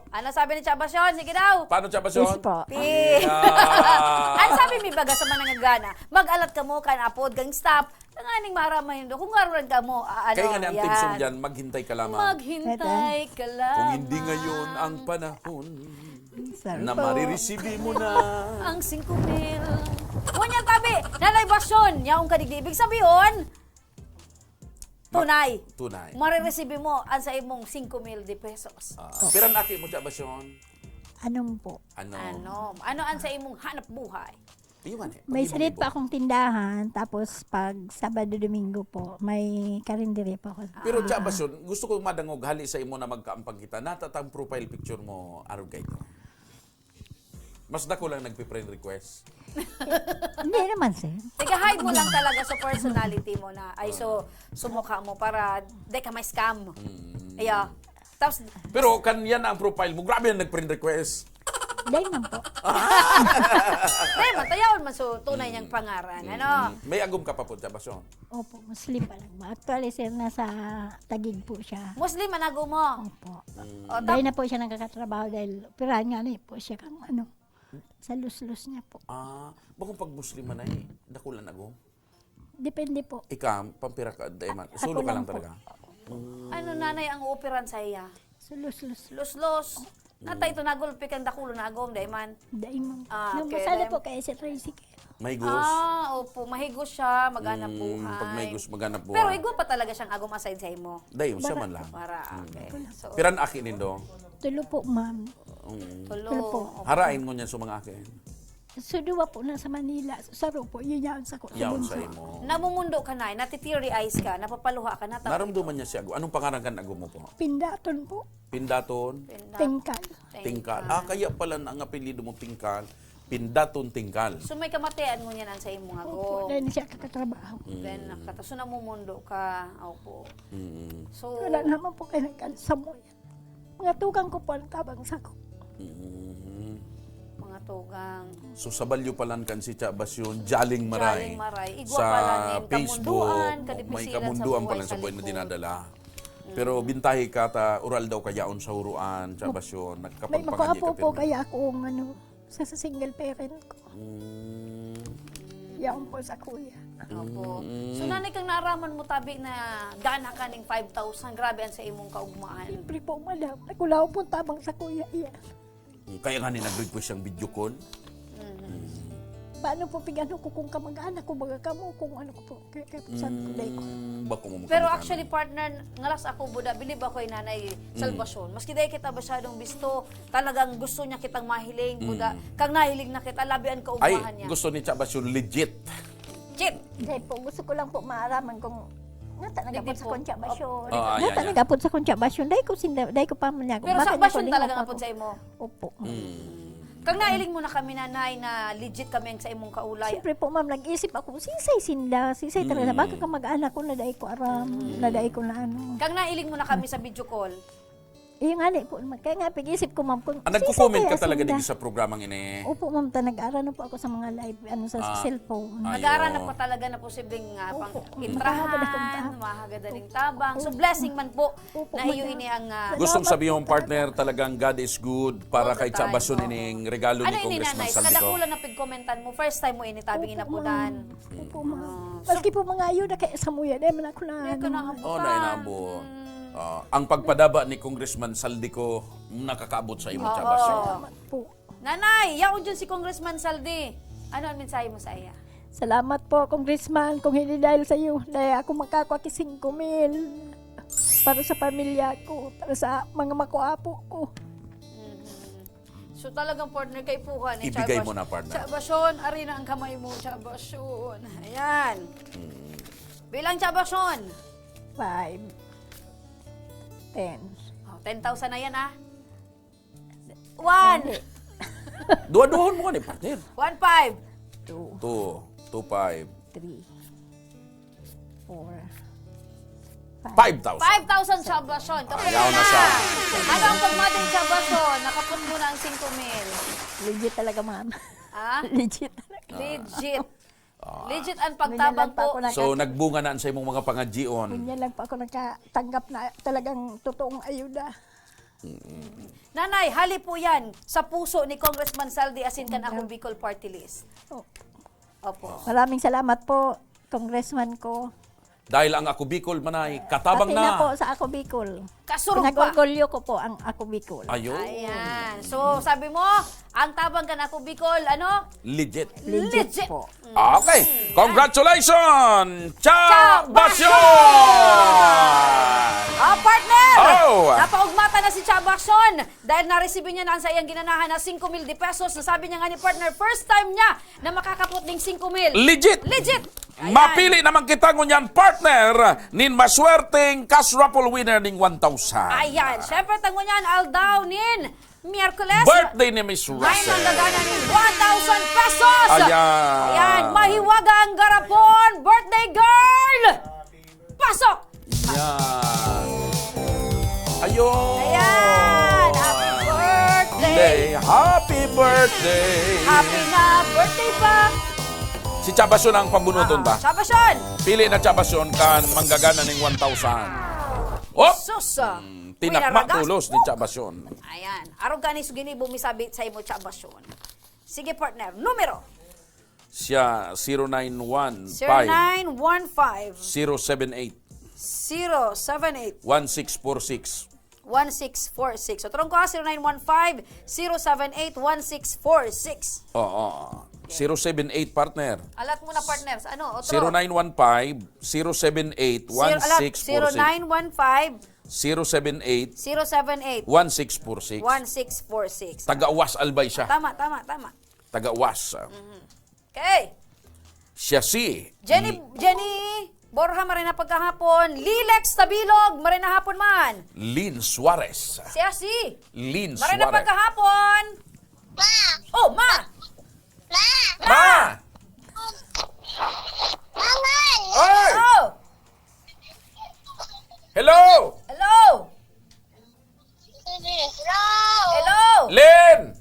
Ano sabi ni Chabasyon? Sige daw. Paano Chabasyon? Peace po. Peace. Ah. Ano sabi mi baga sa manangagana? Mag-alat ka mo, kan apod, kang stop. Nanganing maramay do. Kung ngaruran ka mo, ano, Kaya nga ang yan. tigsong dyan, maghintay ka lamang. Maghintay ka lang. Kung hindi ngayon ang panahon Sorry na po. marireceive mo na. Ang 5,000. Ngunyan tabi, nalaybasyon. Yaong kadigdi. Ibig sabihin, tunay. Tunay. Marireceive mo ang sa imong 5,000 de pesos. Piran aki mo, Chabasyon? Anong po? Ano? Ano ang sa imong hanap buhay? Iwan eh. May Pag-ibig street mo. pa akong tindahan, tapos pag Sabado Domingo po, may karindere pa ako. Pero Chabasyon, gusto ko madangog hali sa imo na magkaampang kita. Natatang profile picture mo, araw kayo. Mas dako lang nagpi-friend request. Hindi naman, sir. Tiga-hide mo lang talaga sa personality mo na ay so sumukha mo para di ka may scam. Iya. Tapos Pero kan yan ang profile mo, grabe yan nag-friend request. Dahil man po. Dahil matayaon man so tunay niyang pangaran. Ano? May agom ka pa po, Chabasyon. Opo, Muslim pa lang. Actually, sir, nasa Taguig po siya. Muslim manago mo. Opo. O, Dahil na po siya nagkakatrabaho dahil operahan nga na po siya kang sa lus-lus niya po. Bakong pag Muslim man ay, dakulan agom. Depende po. Ikaw, pampira ka, daiman. Ako Sulo ka lang lang po. talaga. Ano nanay ang operan sa iya? Sa lus-lus. Los-los. Natay ito nagulpi kang dakulo na agom, dahil man. Dahil man. Okay, Nabasala dahil- po kaya si tricycle. May gus. Opo, mahigos siya, maghanap buhay. Pag may gus, maghanap buhay. Pero igwa pa talaga siyang agom aside sa imo. Dayon, siya man lang. Para, okay. So, Piran akin nindo. Tulo po, ma'am. tulo. Tulo po. Harain mo niyan sa mga akin. So, duwa po na sa Manila. Sa po, yun yan sa ko. Yaon sa imo. Namumundo ka na, natiteary eyes ka, napapaluha ka na. Naramdaman niya siya. Anong pangalan ka agom mo po? Pindaton po. Pindaton, Tingkal. Tingkal. Kaya pala ang apelido mo Tingkal. Pindaton Tingkal. So may kamatayan mo niyan sa imo Opo, agom. dahil na siya kakatrabaho. Then nakataso namumundo ka. Opo. So, Wala naman po kayo nagkalsa mo yan. Mga tukang ko po ang tabang sa ko. mga tugang. So sa Balyo palan kan si Chabasyon, Jaling Maray. Jaling Maray. Igwa Sa pala nin, Facebook, kamunduan, may kadipisilan kamunduan sa pala buhay sa buhay na likod. dinadala. Pero bintahi ka ta, oral daw kayaon sa huruan, Chabasyon, May nagkapagpanganyi makaapo ka po pero. kaya akong sa single parent ko. Yaon po sa kuya. Opo. So nanay kang naaraman mo tabi na gana ka ning 5,000. Grabe ang sa imong kaugmaan. Siyempre po, madam. Nagulaw po tabang sa kuya iya. Kaya nga nag-request siyang video call. Paano po pigano ko kung kamag-anak ko, baga kamo, kung ano ko po. Kaya po saan ko dahil ko. Bako mo Pero magkamukha actually partner, ngalas ako buda, bilib ako yung nanay salvasyon. Maski dahil kita masyadong bisto, talagang gusto niya kitang mahiling, buda. Kang nahiling na kita, labian ka Ay, umahan niya. gusto ni Chabasyon legit. Chip! Dahil po, gusto ko lang po maaraman kung natanagapot sa konsyabasyon. Ah, yeah, yeah. Natanagapot sa konsyabasyon. Dahil ko pa man niya. Pero sa basyon talaga nga po sa imo. Opo. Kang nailing mo na kami nanay na legit kami ang sa imong kaulay. Siyempre po, ma'am, nag-isip ako, sisay sinda, sisay talaga. Baka ka mag-anak ko, naday ko aram, naday ko na ano. Kang nailing mo na kami sa video call. Yung nga po, kaya nga, pag-isip ko, ma'am, kung Nagko-comment ka sisay talaga sinda. din sa programang ini. Opo, ma'am, nag-aaral na po ako sa mga live, sa cellphone. Nag-aaral na po talaga na posibleng pang intrahan, mahagadaling tabang. So blessing man po na iyo ini ang Gustong sabihin mong partner, talagang God is good para All the kay time, Chabasyon oo. ining regalo ano ni ini Congressman nanay, sa Saldico. kadakulan na pigkomentan mo, first time mo ini tabing inapunan. Opo, ma'am. Maski po mga ayuda kaya sa muya, dahil man ako na, Ito na ano. nga Oh, nainabot. Ang pagpadaba ni Congressman Saldico nakakaabot sa imo, Chabasyon. po. Nanay, yaon dyan si Congressman Saldi. Ano ang mensahe mo sa iya? Salamat po, Congressman, kung hindi dahil sa iyo, dahil ako makakuha ki 5,000 para sa pamilya ko, para sa mga makuapo ko. So talagang partner kay Puhan. Ibigay mo na, partner. Chabasyon, ari na ang kamay mo, Chabasyon. Ayan. Bilang Chabasyon. 5, 10. Oh, 10,000 na yan ah. 1, Duwa-duwan mo ka ni partner. 1,500. 2, 2, 2, 5, 3, 4, 5,000. 5,000 Chabasyon. Kapag Ayaw na siya. Ano ang pagmating Chabasyon? Nakapun mo na ang 5,000. legit talaga, ma'am. Ah? Legit talaga. Legit. Legit ang Ganyan lang pagtabang pa ako po. So nagbunga na sa imong mga pangadjion. Ganyan lang pa ako nakatanggap na talagang totoong ayuda. Nanay, hali po yan sa puso ni Congressman Saldi asin kan ako Bicol Party List. Oh. Opo. Maraming salamat po, Congressman ko. Dahil ang Ako Bicol manay katabang Pati na po na. sa Ako Bicol. Kasurog pa. Pinag-orgulyo ko po ang Ako Bicol. Ayun. Ayan. So, sabi mo, ang tabang kan ako Bicol, ano? Legit. Legit po. Okay. Congratulations! Chabasyon! Partner! Oh! Napaugmata na si Chabasyon dahil na-receive niya na sa iyang ginanahan na 5,000 pesos. Nasabi niya nga ni partner, first time niya na makakapot ng 5,000. Legit! Legit! Ayan. Mapili naman kita ngunyan partner nin maswerteng cash raffle winner ning 1,000. Ayan. Siyempre, tango niyan, aldaw nin Miyerkules. Birthday ni Miss May Russell. manggagana ng 1,000 pesos! Ayan. Ayan, mahiwaga ang garapon! Birthday girl! Pasok! Ayan. Ayun. Ayan! Happy birthday birthday, happy birthday. Happy na birthday pa. Si Chabasyon ang pambunuton ta. Chabasyon. Pili na Chabasyon kan manggagana ning 1,000. Oh! Sus. Tinakma Uy, naragas. tulos ni Chabasyon. Ayan. Araw ganis gini bumisabit sa imo Chabasyon. Sige partner, numero. Siya 0915 0915 078 078 1646. 1646. So, turong ko 0915-078-1646. Oo. 078 partner. Alat mo na partners. Ano? Otro. 0915-078-1646. 0915 078 078 1646. 1646. Taga-Uwas Albay siya. Tama. Taga-Uwas. Okay. Siya si Jenny Borja, marina pagkahapon. Lilex Tabilog, marina hapon man. Lynn Suarez. Siya si Lynn marina Suarez. pagkahapon. Ma! Oh, ma! Ma! Oy! Oh! Hello! Hello! Hello! Lynn!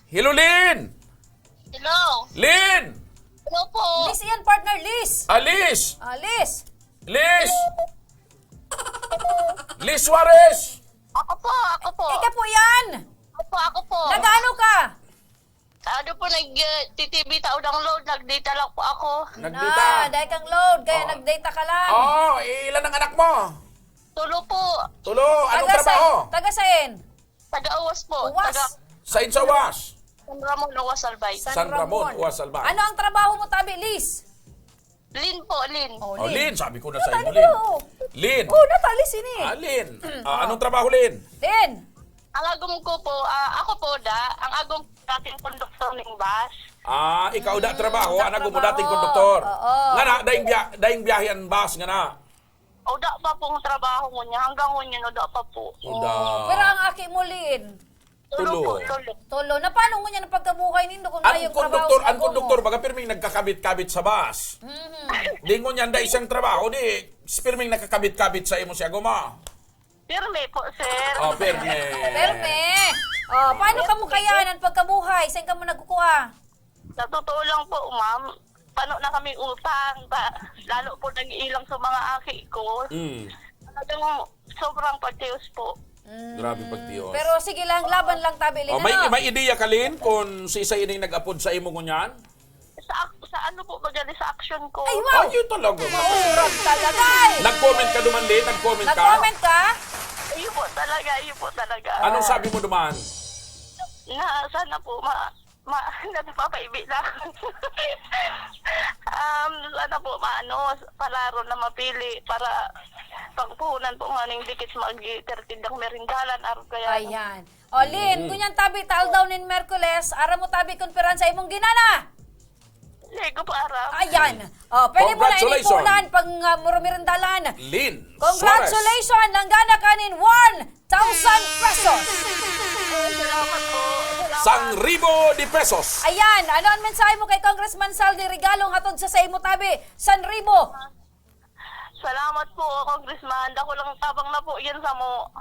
Hello, Lynn! Hello. Lynn! Hello po. Liz yan, partner, Liz. Alice! Liz. Liz! Liz Suarez! Ako po. Ika po yan. Ako po. Nag-ano ka? Ano po, nag-TTV tao download, nag-data lang po ako. Nagdita. Dahil kang load, kaya nag-data ka lang. Oh, ilan ang anak mo? Tulo po. Tulo, anong trabaho? Taga-sain? Taga-Uwas po. Uwas. Sa Insawas. San Ramon, Uwas Albay. San Ramon, Uwas Albay. Ano ang trabaho mo, Tabi, Liz? Lin po, Lin. Oh, Lynn, sabi ko na sa inyo, Natali Lynn. mo. Lynn. Oh, natali sini. Lynn. Anong trabaho, Lynn? Lin. Ang agom ko po, ako po ang agom natin konduktor ng bus. Ikaw da trabaho, anak mo trabaho. dating konduktor. Oo. Nga na, daing biyahe bus nga na. Oda pa po ang trabaho mo niya, hanggang ngunyan, oda pa po. Pero ang aki mo, Lin. Tulo. Po. Tolo, na paano mo niya ng pagkabuhay nindo kung Ang mayong konduktor, trabaho sa ang konduktor, baga pirming nagkakabit-kabit sa bus. Di mo niyan da isang trabaho, di pirming nakakabit-kabit sa imo siya guma. Pirme po, sir. Oh, pirme. Perme. Oh, paano ka mo kaya ng pagkabuhay? Saan ka mo nagkukuha? Sa totoo lang po, ma'am, paano na kami utang, lalo po nag-iilang sa mga aki ko. Talagang sobrang pagtiyos po. Grabe pagtiyos. Pero sige lang, laban lang, Tabi, Lin. May ideya ka, Lynn, kung si isa ining nag-upod sa imo ngunyan? Sa ano po ba dyan, sa action ko? Ay, wow! Ayun talaga. Murag talaga eh. Nag-comment ka duman, Lynn? Nag-comment ka? Nag-comment ka? Ayun po talaga. Anong sabi mo duman? Na sana po, nagpapaibig na ako. Sana po, palaro na mapili para pagpuhunan po nga ng dikit mag-tertindang merindalan. Kaya, Ayan. O, Lin, kunyan Tabi, tal daw nin Merkules, ara mo Tabi konferansa imong ginana. Lego po, aram. Ayan. O, pwede mo na Congratulations. inipunan pang murmirindalan. Lynn Congratulations! Nanggana ka nin 1,000 pesos. Salamat po. ₱1,000 de pesos. Ayan. Ano ang mensahe mo kay Congressman Saldi Regalong atod sa imo Tabi? 1,000. Salamat po, Congressman. Dako lang tabang na po yan sa mo.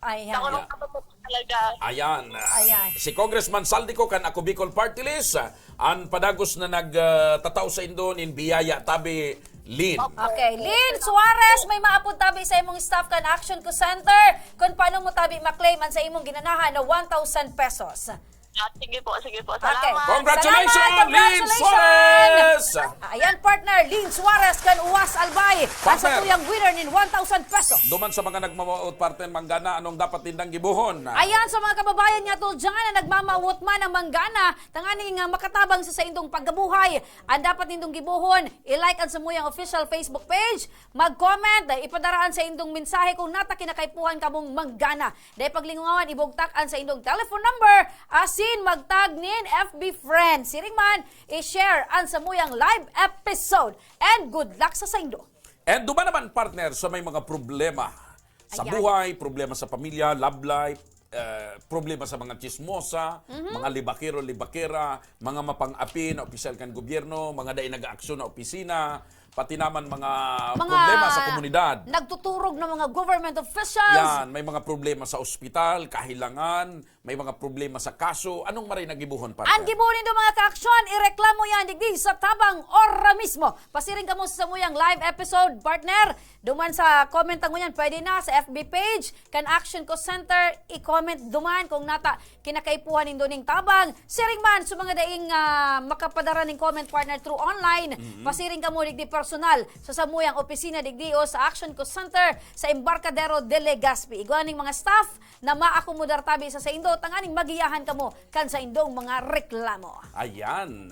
Ayan. Dako lang tabang po talaga. Ayan. Ayan. Si Congressman Saldico kan ako Bicol Party List. Ang padagos na nagtataw sa Indon in Biyaya Tabi Lynn. Okay, Lynn Suarez, may maapod Tabi sa imong staff kan Action Co Center kung paano mo Tabi maklaim ang sa imong ginanahan na 1,000 pesos. Sige po. Okay. Salamat. Congratulations, Salamat, Lynn congratulations! Suarez! Ayan, partner, Lynn Suarez kan Uwas Albay. Ang sa Partner. tuyang winner nin 1,000 pesos. Duman sa mga nagmamawot parte manggana, anong dapat tindang gibuhon? Ayan, sa mga kababayan niya to dyan na nagmamawot man ang manggana, tanganing makatabang sa indong paggabuhay. Ang dapat nindong gibuhon, i-like ang samuyang official Facebook page, mag-comment, ipadaraan sa indong mensahe kung nata kinakaipuhan ka mong manggana. Dahil paglingungawan, ibugtakan sa indong telephone number, asin magtag nin FB friend. Siring man, i-share ang samuyang live episode. And good luck sa indo. And duman naman partner sa may mga problema sa Ayan. buhay, problema sa pamilya, love life, problema sa mga chismosa, mga libakero-libakera, mga mapang-api na opisyal kan gobyerno, mga dahil nag-aaksyon na opisina, pati naman mga problema sa komunidad. Nagtuturog ng mga government officials. Yan, may mga problema sa ospital, kahilangan, may mga problema sa kaso. Anong maray nagibuhon pa? Ang gibunin do mga ka-aksyon, ireklamo yan digdi sa tabang ora mismo. Pasiring ka mo sa samuyang live episode, partner. Duman sa comment mo yan, pwede na sa FB page, kan Action Ko Center, i-comment duman kung nata kinakaipuhan nindo ning tabang. Siring man sa mga daing makapadara ning comment, partner, through online. Pasiring ka mo digdi personal sa samuyang opisina digdi o sa Action Ko Center sa Embarcadero de Legazpi. Iguan ning mga staff na maakomodar tabi sa indo, tanganing magiyahan kamo kan sa indong mga reklamo. Ayan.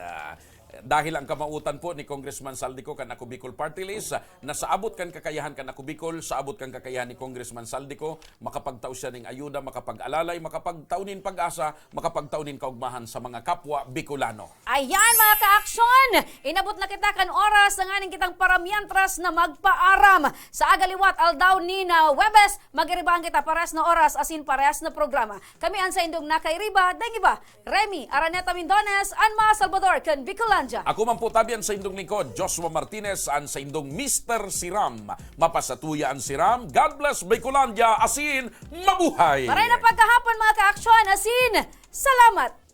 Dahil ang kamautan po ni Congressman Saldico kan ako Bicol Party List, na saabot kan kakayahan kan ako Bicol, saabot kan kakayahan ni Congressman Saldico, makapagtao siya ning ayuda, makapag-alalay, makapagtaunin pag-asa, makapagtaunin kaugmahan sa mga kapwa Bicolano. Ayan mga ka-aksyon! Inabot na kita kan oras na nganing kitang paramiantras na magpaaram. Sa agaliwat aldaw ni na Webes, magiribahan kita pares na oras asin pares na programa. Kami ang sa indong nakairiba, dahil iba, Remy Araneta Mindones, Anma Salvador, kan Bicolanja. Ako man po tabian sa indong lingkod, Joshua Martinez, an sa indong Mr. Siram. Mapasatuya ang Siram. God bless Bicolandia, asin, mabuhay! Maray na pagkahapon mga ka-aksyon, asin, salamat!